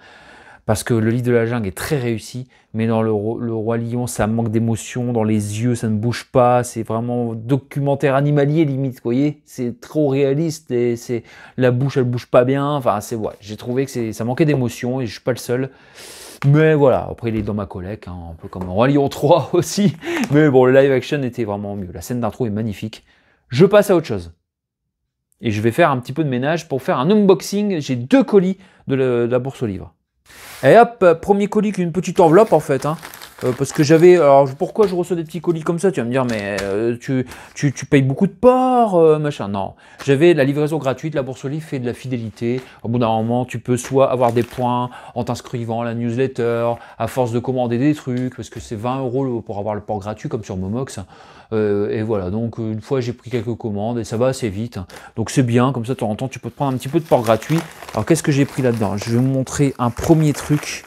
parce que le Livre de la jungle est très réussi, mais dans le Roi Lion, ça manque d'émotion, dans les yeux, ça ne bouge pas, c'est vraiment documentaire animalier limite, vous voyez, c'est trop réaliste, et la bouche, elle bouge pas bien, enfin, ouais, j'ai trouvé que ça manquait d'émotion, et je suis pas le seul. Mais voilà, après il est dans ma collecte, hein, un peu comme Roi Lion 3 aussi, mais bon, le live action était vraiment mieux, la scène d'intro est magnifique. Je passe à autre chose. Et je vais faire un petit peu de ménage pour faire un unboxing. J'ai 2 colis de la bourse aux livres. Et hop, premier colis qu'une petite enveloppe en fait. Hein. Parce que j'avais... Alors pourquoi je reçois des petits colis comme ça? Tu vas me dire, mais tu payes beaucoup de port, machin. Non, j'avais la livraison gratuite, la bourse aux livres fait de la fidélité. Au bout d'un moment, tu peux soit avoir des points en t'inscrivant à la newsletter, à force de commander des trucs, parce que c'est 20 € pour avoir le port gratuit, comme sur Momox. Et voilà, donc une fois j'ai pris quelques commandes et ça va assez vite. Donc c'est bien, comme ça de temps en temps tu peux te prendre un petit peu de port gratuit. Alors qu'est-ce que j'ai pris là-dedans? Je vais vous montrer un premier truc.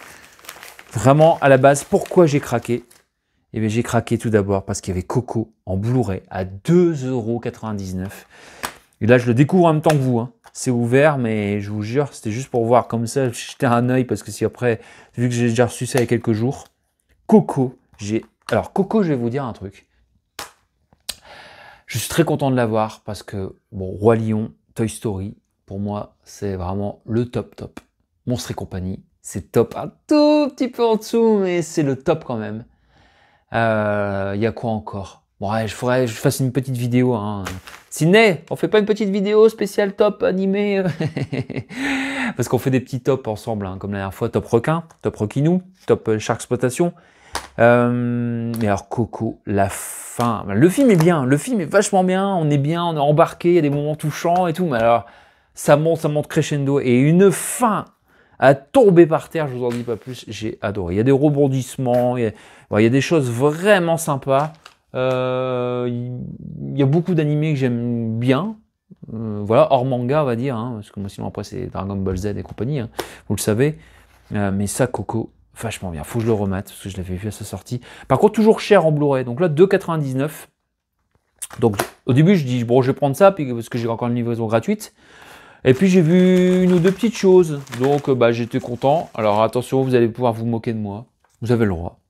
Vraiment à la base, pourquoi j'ai craqué? Eh bien j'ai craqué tout d'abord parce qu'il y avait Coco en Blu-ray à 2,99 €. Et là je le découvre en même temps que vous. Hein. C'est ouvert, mais je vous jure, c'était juste pour voir comme ça, jeter un œil parce que si après, vu que j'ai déjà reçu ça il y a quelques jours, Coco, alors Coco, je vais vous dire un truc. Je suis très content de l'avoir parce que, bon, Roi Lion, Toy Story, pour moi, c'est vraiment le top top. Monstres et compagnie, c'est top un tout petit peu en dessous, mais c'est le top quand même. Y a quoi encore? Bon, ouais, je fasse une petite vidéo. Hein. Sydney, on fait pas une petite vidéo spéciale top animé parce qu'on fait des petits tops ensemble, hein, comme la dernière fois, top requin, top requinou, top shark exploitation. Mais alors Coco, la fin, le film est bien, le film est vachement bien, on est embarqué, il y a des moments touchants et tout, mais alors ça monte crescendo et une fin à tomber par terre, je vous en dis pas plus, j'ai adoré. Il y a des rebondissements, il y a des choses vraiment sympas. Il y a beaucoup d'animés que j'aime bien, voilà, hors manga on va dire, hein, parce que moi sinon après c'est Dragon Ball Z et compagnie, hein, vous le savez, mais ça Coco, vachement bien, faut que je le remate parce que je l'avais vu à sa sortie. Par contre, toujours cher en Blu-ray, donc là 2,99 €. Donc au début, je dis bon, je vais prendre ça parce que j'ai encore une livraison gratuite. Et puis j'ai vu une ou deux petites choses, donc bah, j'étais content. Alors attention, vous allez pouvoir vous moquer de moi. Vous avez le droit.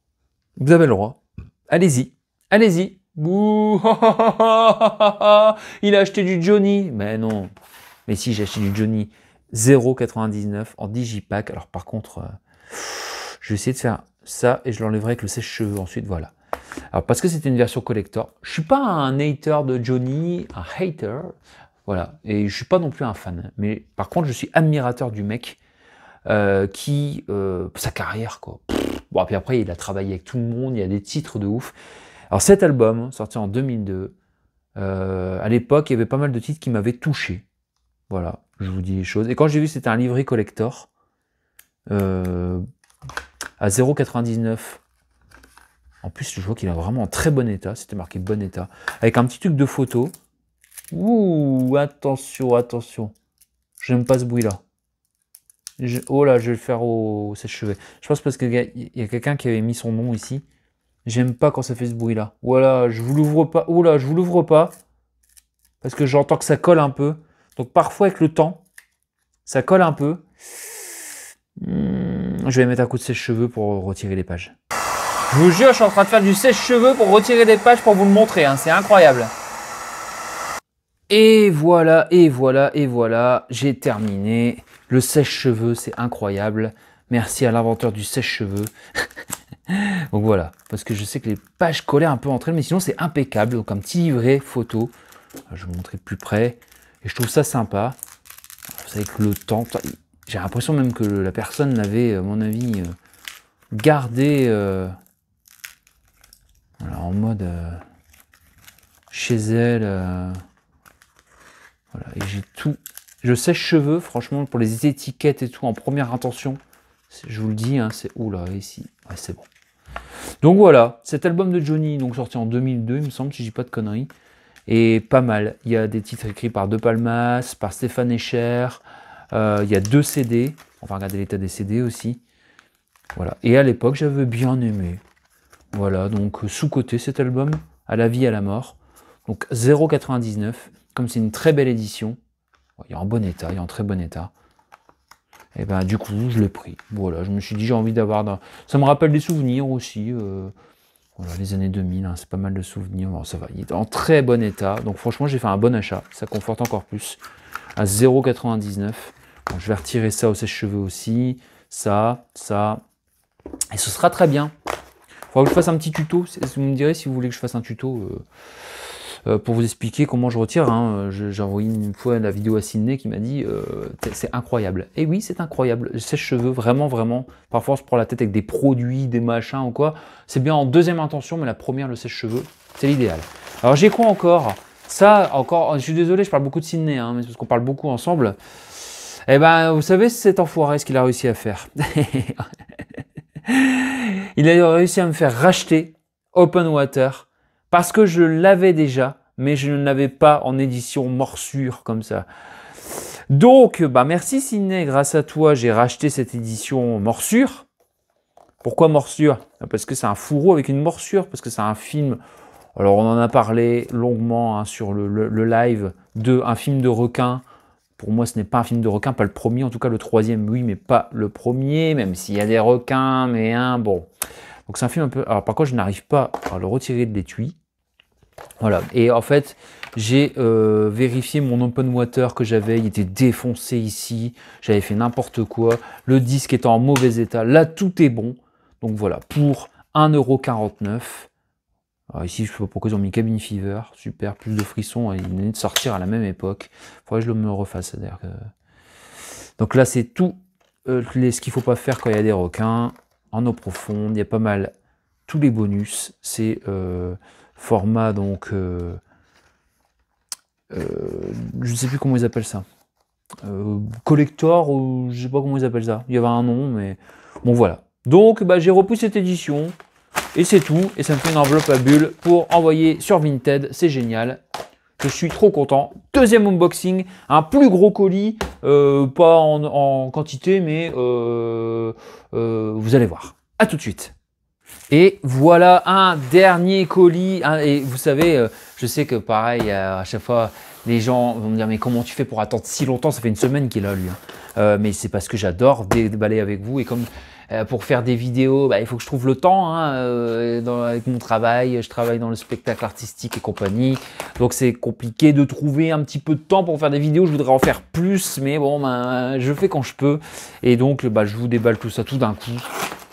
Vous avez le droit. Allez-y, allez-y. Bouh, il a acheté du Johnny. Mais non. Mais si, j'ai acheté du Johnny 0,99 € en digipack. Alors par contre. Je vais essayer de faire ça et je l'enlèverai avec le sèche-cheveux ensuite, voilà. Alors parce que c'était une version collector, je suis pas un hater de Johnny, un hater, voilà, et je suis pas non plus un fan. Mais par contre, je suis admirateur du mec qui, sa carrière quoi. Bon, puis après, il a travaillé avec tout le monde, il y a des titres de ouf. Alors cet album, sorti en 2002, à l'époque, il y avait pas mal de titres qui m'avaient touché. Voilà, je vous dis les choses. Et quand j'ai vu que c'était un livret collector, à 0,99 €. En plus, je vois qu'il est vraiment en très bon état. C'était marqué bon état. Avec un petit truc de photo. Ouh, attention, attention. J'aime pas ce bruit-là. Oh là, je vais le faire au sèche-cheveux. Je pense parce qu'il y a quelqu'un qui avait mis son nom ici. J'aime pas quand ça fait ce bruit-là. Voilà, je vous l'ouvre pas. Oh là, je vous l'ouvre pas. Parce que j'entends que ça colle un peu. Donc parfois, avec le temps, ça colle un peu. Je vais mettre un coup de sèche-cheveux pour retirer les pages. Je vous jure, je suis en train de faire du sèche-cheveux pour retirer les pages pour vous le montrer. Hein, c'est incroyable. Et voilà, et voilà, et voilà. J'ai terminé. Le sèche-cheveux, c'est incroyable. Merci à l'inventeur du sèche-cheveux. Donc voilà, parce que je sais que les pages collaient un peu entre elles, mais sinon c'est impeccable. Donc un petit livret photo. Je vais vous montrer de plus près. Et je trouve ça sympa. Vous savez que le temps... J'ai l'impression même que la personne l'avait, à mon avis, gardé voilà, en mode chez elle. Voilà, et j'ai tout. Je sèche-cheveux, franchement, pour les étiquettes et tout, en première intention. Je vous le dis, hein, c'est... Oula, ici. Ouais, c'est bon. Donc voilà, cet album de Johnny, donc sorti en 2002, il me semble, si je dis pas de conneries, est pas mal. Il y a des titres écrits par De Palmas, par Stéphane Escher, il y a 2 CD, on va regarder l'état des CD aussi. Voilà, et à l'époque, j'avais bien aimé. Voilà, donc sous-coté cet album, à la vie, à la mort. Donc 0,99, comme c'est une très belle édition, il est en bon état, il est en très bon état. Et ben du coup, je l'ai pris. Voilà, je me suis dit, j'ai envie d'avoir... Ça me rappelle des souvenirs aussi. Voilà, les années 2000, hein, c'est pas mal de souvenirs. Bon, ça va, il est en très bon état. Donc franchement, j'ai fait un bon achat. Ça conforte encore plus. À 0,99. Bon, je vais retirer ça au sèche-cheveux aussi. Ça. Et ce sera très bien. Il faudra que je fasse un petit tuto. Vous me direz si vous voulez que je fasse un tuto pour vous expliquer comment je retire. Hein. J'ai envoyé une fois la vidéo à Sydney qui m'a dit c'est incroyable. Et oui, c'est incroyable. Le sèche-cheveux, vraiment, vraiment. Parfois, on se prend la tête avec des produits, des machins ou quoi. C'est bien en deuxième intention, mais la première, le sèche-cheveux, c'est l'idéal. Alors, j'ai quoi encore? Ça, encore, je suis désolé, je parle beaucoup de Sydney, hein, mais c'est parce qu'on parle beaucoup ensemble. Eh ben, vous savez, cet enfoiré, ce qu'il a réussi à faire. Il a réussi à me faire racheter Open Water parce que je l'avais déjà, mais je ne l'avais pas en édition morsure comme ça. Donc, bah merci Sydney, grâce à toi, j'ai racheté cette édition morsure. Pourquoi morsure? Parce que c'est un fourreau avec une morsure, parce que c'est un film. Alors, on en a parlé longuement hein, sur le live de un film de requin. Pour moi, ce n'est pas un film de requin, pas le premier, en tout cas le troisième, oui, mais pas le premier, même s'il y a des requins, mais un, bon. Donc c'est un film un peu... Alors par contre, je n'arrive pas à le retirer de l'étui. Voilà, et en fait, j'ai vérifié mon open water que j'avais, il était défoncé ici, j'avais fait n'importe quoi, le disque est en mauvais état, là tout est bon. Donc voilà, pour 1,49 €. Alors ici, je ne sais pas pourquoi ils ont mis Cabin Fever, super, plus de frissons, il venait de sortir à la même époque. Il faudrait que je me le refasse. Que... Donc là, c'est tout ce qu'il ne faut pas faire quand il y a des requins. En eau profonde, il y a pas mal tous les bonus. C'est format, donc, je ne sais plus comment ils appellent ça. Collector, ou je ne sais pas comment ils appellent ça. Il y avait un nom, mais bon, voilà. Donc, bah, j'ai repoussé cette édition. Et c'est tout, et ça me fait une enveloppe à bulles pour envoyer sur Vinted, c'est génial. Je suis trop content. Deuxième unboxing, un plus gros colis, pas en quantité, mais vous allez voir. À tout de suite. Et voilà un dernier colis. Hein, et vous savez, je sais que pareil, à chaque fois, les gens vont me dire mais comment tu fais pour attendre si longtemps? Ça fait une semaine qu'il est là, lui. Hein. Mais c'est parce que j'adore déballer avec vous et comme... pour faire des vidéos, bah, il faut que je trouve le temps hein, avec mon travail. Je travaille dans le spectacle artistique et compagnie. Donc c'est compliqué de trouver un petit peu de temps pour faire des vidéos. Je voudrais en faire plus, mais bon, ben, je fais quand je peux. Et donc, bah, je vous déballe tout ça tout d'un coup.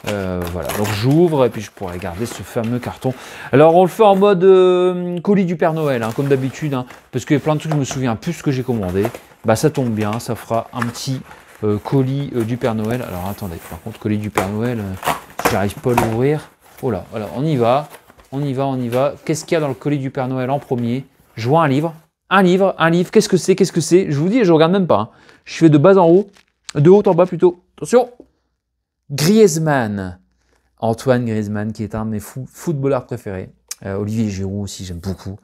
Voilà, donc j'ouvre et puis je pourrais garder ce fameux carton. Alors on le fait en mode colis du Père Noël, hein, comme d'habitude, hein, parce qu'il y a plein de trucs, je me souviens plus ce que j'ai commandé. Bah ça tombe bien, ça fera un petit... colis du Père Noël. Alors attendez, par contre colis du Père Noël, si j'arrive pas à l'ouvrir. Oh là, voilà, on y va. Qu'est-ce qu'il y a dans le colis du Père Noël en premier? Je vois un livre. Qu'est-ce que c'est? Je vous dis, je regarde même pas. Hein. Je fais de bas en haut, de haut en bas plutôt. Attention. Griezmann. Antoine Griezmann, qui est un de mes footballeurs préférés. Olivier Giroud aussi, j'aime beaucoup.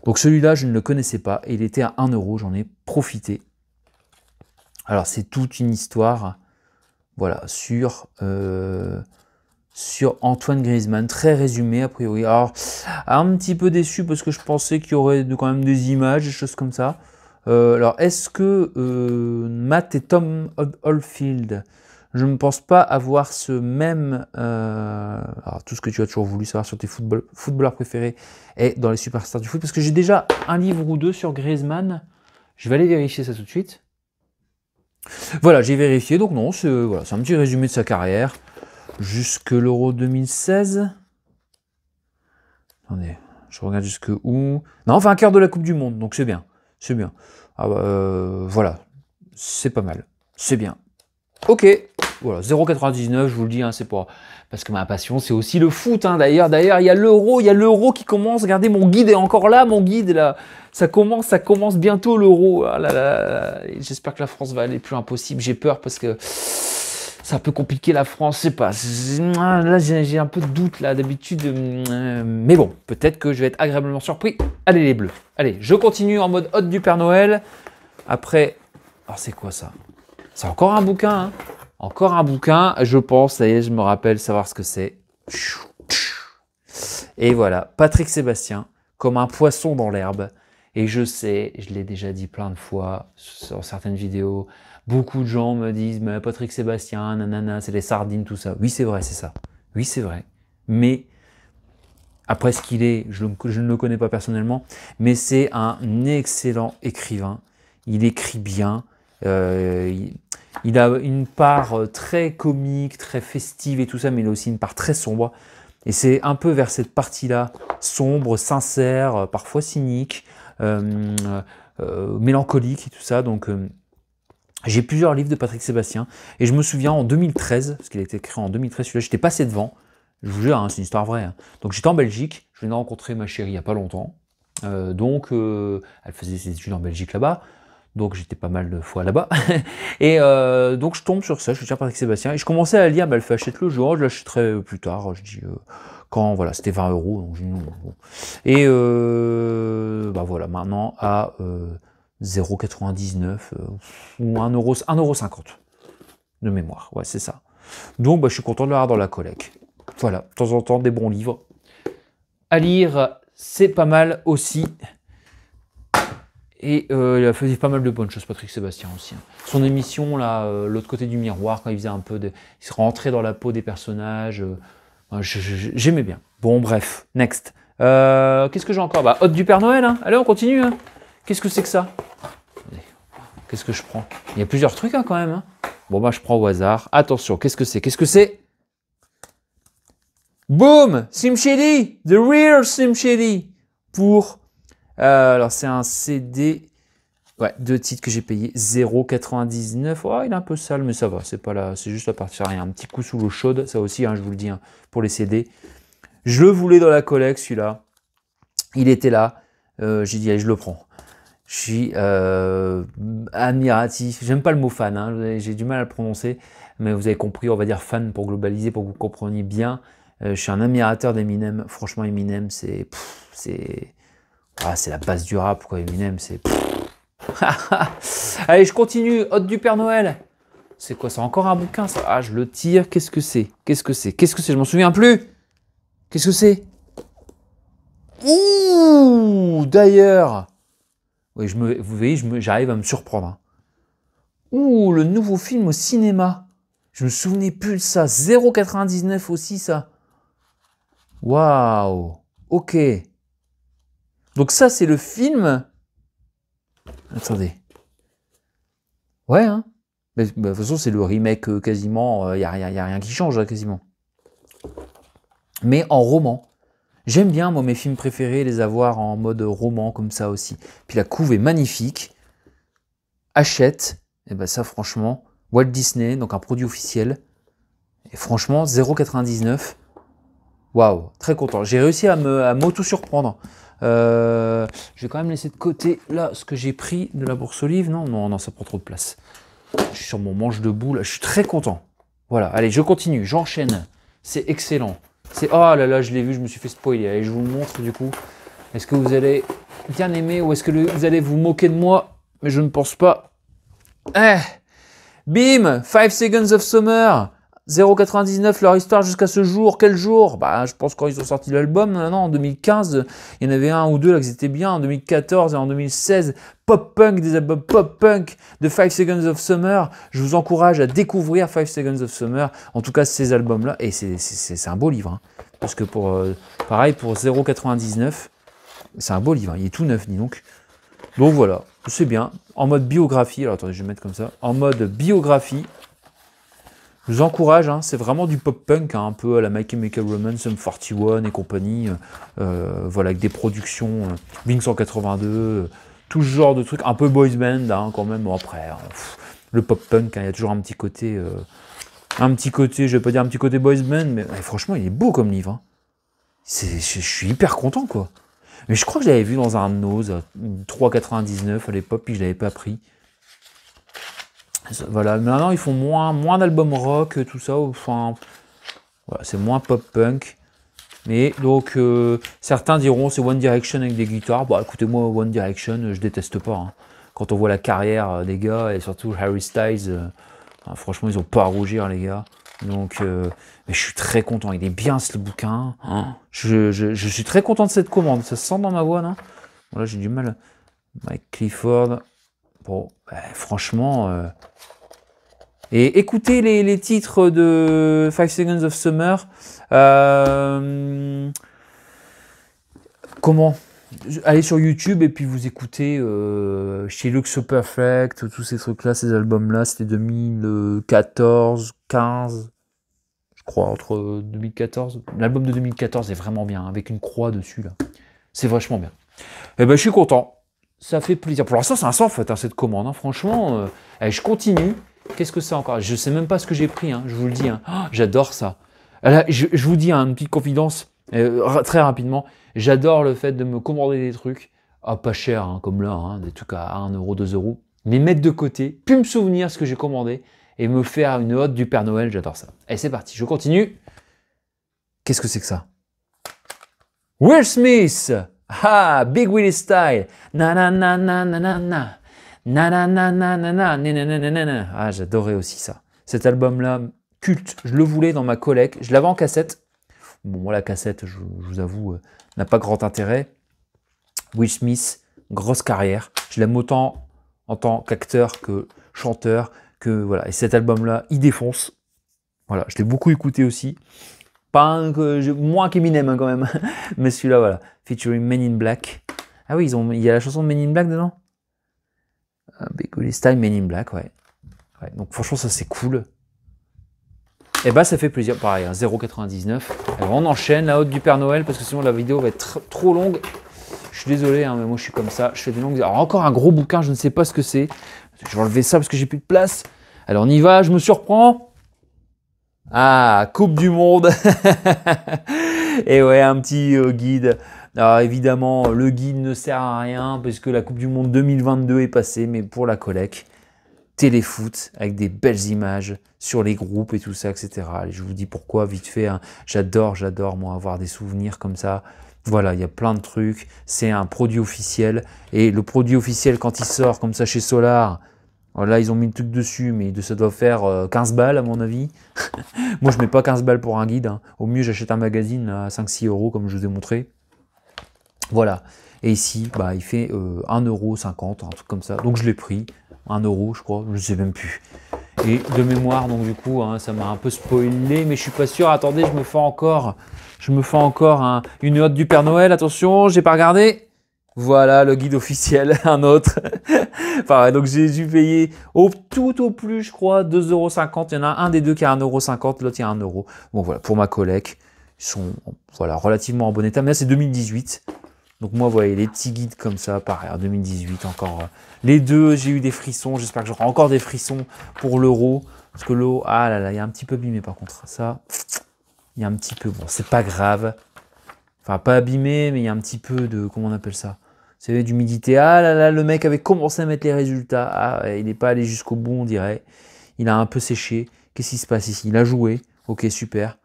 Donc celui-là, je ne le connaissais pas. Et il était à 1 €, j'en ai profité. Alors, c'est toute une histoire, voilà, sur Antoine Griezmann, très résumé a priori. Alors, un petit peu déçu parce que je pensais qu'il y aurait quand même des images, des choses comme ça. Alors, est-ce que Matt et Tom Oldfield, je ne pense pas avoir ce même... alors, tout ce que tu as toujours voulu savoir sur tes footballeurs préférés est dans les superstars du foot, parce que j'ai déjà un livre ou deux sur Griezmann. Je vais aller vérifier ça tout de suite. Voilà, j'ai vérifié, donc non, c'est voilà, un petit résumé de sa carrière, jusque l'Euro 2016. Attendez, je regarde jusque où. Non, enfin un quart de la Coupe du Monde, donc c'est bien, c'est bien. Ah bah, voilà, c'est pas mal, c'est bien. Ok, voilà, 0,99, je vous le dis, hein, c'est pas... Parce que ma passion, c'est aussi le foot, hein. D'ailleurs, il y a l'Euro qui commence, regardez, mon guide est encore là, là. Ça commence bientôt l'Euro. Ah là là, j'espère que la France va aller plus impossible. J'ai peur parce que c'est un peu compliqué la France, je sais pas. Là, j'ai un peu de doute, là, d'habitude. Mais bon, peut-être que je vais être agréablement surpris. Allez, les bleus. Allez, je continue en mode hôte du Père Noël. Après, alors c'est quoi ça? C'est encore un bouquin, hein. Encore un bouquin, je pense, ça y est, je me rappelle savoir ce que c'est. Et voilà, Patrick Sébastien, comme un poisson dans l'herbe. Et je sais, je l'ai déjà dit plein de fois sur certaines vidéos, beaucoup de gens me disent, mais Patrick Sébastien, nanana, c'est les sardines, tout ça. Oui, c'est vrai, c'est ça. Oui, c'est vrai. Mais, après ce qu'il est, je ne le connais pas personnellement, mais c'est un excellent écrivain. Il écrit bien. Il a une part très comique, très festive et tout ça, mais il a aussi une part très sombre. Et c'est un peu vers cette partie-là, sombre, sincère, parfois cynique, mélancolique et tout ça. Donc, j'ai plusieurs livres de Patrick Sébastien. Et je me souviens en 2013, parce qu'il a été écrit en 2013, celui-là, j'étais passé devant. Je vous jure, hein, c'est une histoire vraie. Hein. Donc, j'étais en Belgique. Je venais de rencontrer ma chérie il n'y a pas longtemps. Elle faisait ses études en Belgique là-bas. Donc j'étais pas mal de fois là-bas. Et donc je tombe sur ça, je suis tiens Patrick Sébastien. Et je commençais à lire, elle fait achète-le, je l'achèterai plus tard. Je dis quand voilà, c'était 20 €. Donc je dis non. Bon. Et voilà, maintenant à 0,99 ou 1,50 € de mémoire. Ouais, c'est ça. Donc je suis content de l'avoir dans la collecte. Voilà, de temps en temps des bons livres. À lire, c'est pas mal aussi. Et il a fait pas mal de bonnes choses, Patrick Sébastien aussi. Hein. Son émission, là, l'autre côté du miroir, quand il faisait un peu de... Il se rentrait dans la peau des personnages. J'aimais bien. Bon, bref, next. Qu'est-ce que j'ai encore? Bah, hôte du Père Noël, hein. Allez, on continue. Hein. Qu'est-ce que c'est que ça? Qu'est-ce que je prends? Il y a plusieurs trucs, hein, quand même. Hein. Bon, bah, je prends au hasard. Attention, qu'est-ce que c'est? Qu'est-ce que c'est? Boom! Slim Shady! The Real Slim Shady! Pour... alors c'est un CD, ouais, 2 titres que j'ai payé 0,99. Oh, il est un peu sale, mais ça va, c'est pas là, c'est juste la partie rien. Un petit coup sous l'eau chaude, ça aussi, hein, je vous le dis, hein, pour les CD. Je le voulais dans la collecte, celui-là. Il était là. J'ai dit, allez, je le prends. Je suis admiratif. J'aime pas le mot fan, hein, j'ai du mal à le prononcer, mais vous avez compris, on va dire fan pour globaliser, pour que vous compreniez bien. Je suis un admirateur d'Eminem. Franchement, Eminem, c'est la base du rap, quoi. Eminem, c'est... Allez, je continue. Hôte du Père Noël. C'est quoi ça? Encore un bouquin, ça? Ah, je le tire. Qu'est-ce que c'est? Qu'est-ce que c'est? Qu'est-ce que c'est? Je m'en souviens plus. Qu'est-ce que c'est? Ouh, d'ailleurs. Oui, vous voyez, j'arrive à me surprendre. Hein. Ouh, le nouveau film au cinéma. Je me souvenais plus de ça. 0,99 aussi, ça. Waouh. Ok. Donc ça, c'est le film... Attendez. Ouais, hein. Mais, de toute façon, c'est le remake quasiment. Il n'y a rien qui change, là, quasiment. Mais en roman. J'aime bien, moi, mes films préférés, les avoir en mode roman, comme ça aussi. Puis la couve est magnifique. Achète. Et ben ça, franchement, Walt Disney, donc un produit officiel. Et franchement, 0,99. Waouh, très content. J'ai réussi à m'auto-surprendre. Je vais quand même laisser de côté là ce que j'ai pris de la bourse olive. Non, ça prend trop de place. Je suis sur mon manche debout là, je suis très content. Voilà, allez, je continue, j'enchaîne. C'est excellent. Oh là là, je l'ai vu, je me suis fait spoiler. Allez, je vous le montre du coup. Est-ce que vous allez bien aimer ou est-ce que vous allez vous moquer de moi? Mais je ne pense pas. Bim, 5 Seconds of Summer. 0,99 leur histoire jusqu'à ce jour. Quel jour? Bah, je pense quand ils ont sorti l'album, non, en 2015, il y en avait un ou deux là qui étaient bien. En 2014 et en 2016, pop-punk, des albums pop-punk de 5 Seconds of Summer. Je vous encourage à découvrir 5 Seconds of Summer. En tout cas, ces albums-là. Et c'est un beau livre. Hein, parce que pareil, pour 0,99, c'est un beau livre. Hein, il est tout neuf, dis donc. Donc voilà, c'est bien. En mode biographie. Alors attendez, je vais mettre comme ça. En mode biographie. Je vous encourage, hein, c'est vraiment du pop-punk, hein, un peu à la My Chemical Romance, Sum 41 et compagnie, voilà, avec des productions Blink 182, tout ce genre de trucs, un peu boys band, hein, quand même, bon, après, le pop-punk, hein, il y a toujours un petit côté, je vais pas dire un petit côté boys band, mais franchement, il est beau comme livre. Hein. Je suis hyper content, quoi. Mais je crois que je l'avais vu dans un Nose, 3,99 à l'époque, puis je l'avais pas pris. Voilà, maintenant ils font moins d'albums rock, tout ça, enfin, voilà, c'est moins pop-punk. Mais donc, certains diront c'est One Direction avec des guitares. Bon, écoutez, moi, One Direction, je déteste pas. Hein. Quand on voit la carrière des gars, et surtout Harry Styles, franchement, ils ont pas à rougir, les gars. Donc, mais je suis très content. Il est bien, ce bouquin. Hein. Je suis très content de cette commande. Ça se sent dans ma voix, non? Bon, là, j'ai du mal. Mike Clifford. Bon, franchement... Et écoutez les titres de 5 Seconds of Summer. Comment? Allez sur YouTube et puis vous écoutez chez Looks So Perfect, tous ces trucs-là, ces albums-là. C'était 2014, 15, je crois, entre 2014. L'album de 2014 est vraiment bien, avec une croix dessus, là. C'est vachement bien. Et ben, je suis content. Ça fait plaisir. Pour l'instant, c'est un sans faute, hein, cette commande. Hein. Franchement, je continue. Qu'est-ce que c'est encore? Je sais même pas ce que j'ai pris, hein, je vous le dis. Hein. Oh, j'adore ça. Là, je vous dis hein, une petite confidence, très rapidement. J'adore le fait de me commander des trucs, pas cher, hein, comme là, hein, des trucs à 1 euro, 2 euros, les mettre de côté, puis me souvenir ce que j'ai commandé et me faire une hotte du Père Noël. J'adore ça. Allez, c'est parti, je continue. Qu'est-ce que c'est que ça? Will Smith! Ah, Big Willie Style! Na na na na na na na. Na na na na na na na na na. Ah, j'adorais aussi ça. Cet album-là, culte, je le voulais dans ma collecte. Je l'avais en cassette. Bon, moi, la cassette, je vous avoue, n'a pas grand intérêt. Will Smith, grosse carrière. Je l'aime autant en tant qu'acteur que chanteur. Que, voilà. Et cet album-là, il défonce. Voilà, je l'ai beaucoup écouté aussi. Pas moins qu'Eminem hein, quand même. Mais celui-là, voilà. Featuring Men in Black. Ah oui, il y a la chanson de Men in Black dedans? Big Willie Style, Men in Black, ouais. Donc franchement, ça c'est cool. Et bah ça fait plaisir, pareil, hein, 0,99. Alors on enchaîne la haute du Père Noël parce que sinon la vidéo va être trop longue. Je suis désolé, hein, mais moi je suis comme ça. Je fais des longues. Alors encore un gros bouquin, je ne sais pas ce que c'est. Je vais enlever ça parce que j'ai plus de place. Alors on y va, je me surprends. Ah, Coupe du Monde. Et ouais, un petit guide. Alors évidemment, le guide ne sert à rien parce que la Coupe du Monde 2022 est passée, mais pour la collecte, téléfoot avec des belles images sur les groupes et tout ça, etc. Et je vous dis pourquoi, vite fait, hein. J'adore moi avoir des souvenirs comme ça. Voilà, il y a plein de trucs. C'est un produit officiel et le produit officiel quand il sort comme ça chez Solar, là ils ont mis le truc dessus, mais ça doit faire 15 balles à mon avis. Moi je mets pas 15 balles pour un guide. Hein. Au mieux j'achète un magazine à 5-6 euros comme je vous ai montré. Voilà, et ici, bah, il fait 1,50 €, un truc comme ça. Donc je l'ai pris, 1 euro, je crois, je sais même plus. Et de mémoire, donc du coup, hein, ça m'a un peu spoilé, mais je suis pas sûr. Attendez, je me fais encore une note du Père Noël. Attention, j'ai pas regardé. Voilà, le guide officiel, un autre. Enfin, donc j'ai dû payer tout au plus, je crois, 2,50 €. Il y en a un des deux qui a 1,50 €, l'autre il y a 1 euro. Bon voilà, pour ma collecte, ils sont voilà, relativement en bon état. Mais là, c'est 2018. Donc moi, vous voyez, les petits guides comme ça, pareil, en 2018 encore. Les deux, j'ai eu des frissons. J'espère que j'aurai encore des frissons pour l'euro. Parce que l'eau, ah là là, il y a un petit peu abîmé par contre. Ça, il y a un petit peu, bon, c'est pas grave. Enfin, pas abîmé, mais il y a un petit peu de, comment on appelle ça? Vous savez, d'humidité. Ah là là, le mec avait commencé à mettre les résultats. Ah, il n'est pas allé jusqu'au bout, on dirait. Il a un peu séché. Qu'est-ce qui se passe ici? Il a joué. Ok, super.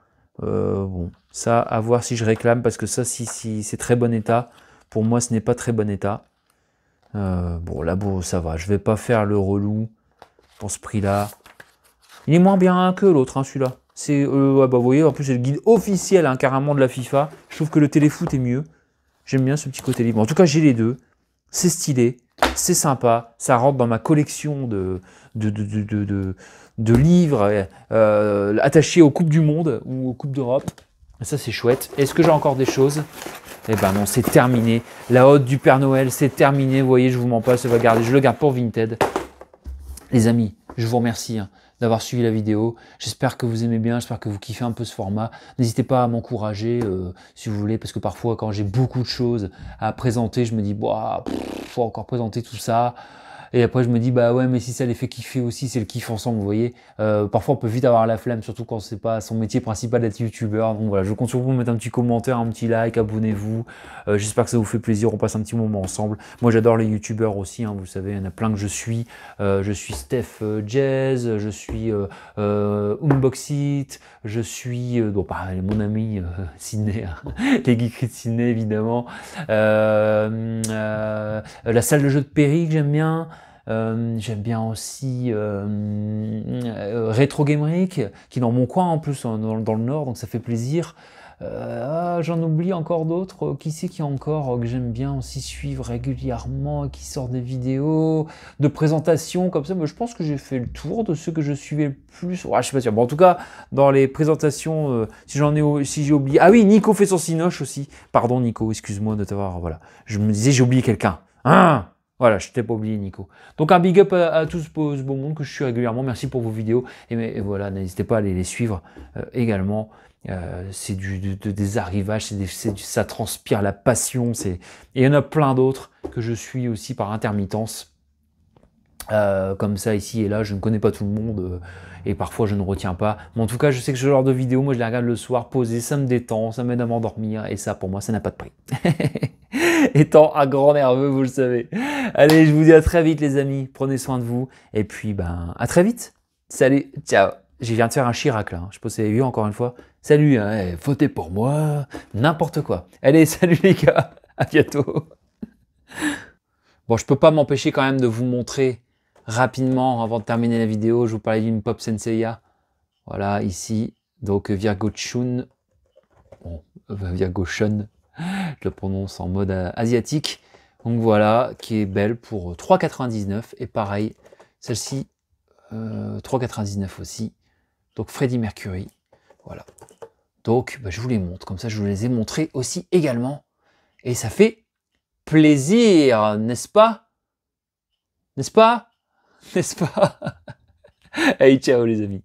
Bon, ça, à voir si je réclame, parce que ça, si c'est très bon état. Pour moi, ce n'est pas très bon état. Bon, là, bon, ça va. Je vais pas faire le relou pour ce prix-là. Il est moins bien que l'autre, hein, celui-là. C'est, ouais, bah, vous voyez, en plus, c'est le guide officiel, hein, carrément, de la FIFA. Je trouve que le téléfoot est mieux. J'aime bien ce petit côté libre. En tout cas, j'ai les deux. C'est stylé. C'est sympa. Ça rentre dans ma collection de livres attachés aux Coupes du Monde ou aux Coupes d'Europe. Ça, c'est chouette. Est-ce que j'ai encore des choses? Eh ben non, c'est terminé. La hotte du Père Noël, c'est terminé. Vous voyez, je vous mens pas, ça va garder. Je le garde pour Vinted. Les amis, je vous remercie d'avoir suivi la vidéo. J'espère que vous aimez bien, j'espère que vous kiffez un peu ce format. N'hésitez pas à m'encourager si vous voulez, parce que parfois, quand j'ai beaucoup de choses à présenter, je me dis, bah, faut encore présenter tout ça. Et après, je me dis, bah ouais, mais si ça les fait kiffer aussi, c'est le kiff ensemble, vous voyez. Parfois, on peut vite avoir la flemme, surtout quand c'est pas son métier principal d'être youtubeur. Donc voilà, je compte sur vous, mettre un petit commentaire, un petit like, abonnez-vous. J'espère que ça vous fait plaisir, on passe un petit moment ensemble. Moi, j'adore les youtubeurs aussi, hein, vous savez, il y en a plein que je suis. Je suis Steph Jazz, je suis Unboxit, je suis mon ami Sydney, hein, les geekeries de Sydney, évidemment. La salle de jeu de Perry que j'aime bien. J'aime bien aussi Retro Gameric, qui est dans mon coin en plus, dans le nord, donc ça fait plaisir. J'en oublie encore d'autres. Qui c'est qui encore que j'aime bien aussi suivre régulièrement, qui sort des vidéos de présentation comme ça. Mais je pense que j'ai fait le tour de ceux que je suivais le plus. Ouais, je suis pas sûr. Bon, en tout cas, dans les présentations, si j'ai oublié. Ah oui, Nico fait son cinoche aussi. Pardon Nico, excuse-moi de t'avoir. Voilà, je me disais j'ai oublié quelqu'un. Hein, voilà, je t'ai pas oublié Nico. Donc un big up à tout ce beau monde que je suis régulièrement. Merci pour vos vidéos. Et voilà, n'hésitez pas à aller les suivre également. C'est des arrivages, ça transpire la passion. Et il y en a plein d'autres que je suis aussi par intermittence. Comme ça, ici et là, je ne connais pas tout le monde. Et parfois, je ne retiens pas. Mais en tout cas, je sais que ce genre de vidéo, moi, je les regarde le soir, posé, ça me détend, ça m'aide à m'endormir. Et ça, pour moi, ça n'a pas de prix. Étant un grand nerveux, vous le savez. Allez, je vous dis à très vite, les amis. Prenez soin de vous. Et puis, à très vite. Salut, ciao. Je viens de faire un Chirac, là. Je sais pas si vous avez vu, encore une fois. Salut, hein, votez pour moi. N'importe quoi. Allez, salut les gars. À bientôt. Bon, je peux pas m'empêcher quand même de vous montrer rapidement, avant de terminer la vidéo, je vous parlais d'une Pop Senseiya. Voilà, ici. Donc, Virgo-chun. Bon, Virgo-shun. Je le prononce en mode asiatique. Donc voilà, qui est belle pour 3,99. Et pareil, celle-ci, 3,99 aussi. Donc Freddie Mercury. Voilà. Donc je vous les montre. Comme ça, je vous les ai montrés aussi également. Et ça fait plaisir, n'est-ce pas? N'est-ce pas? N'est-ce pas? Allez, ciao les amis.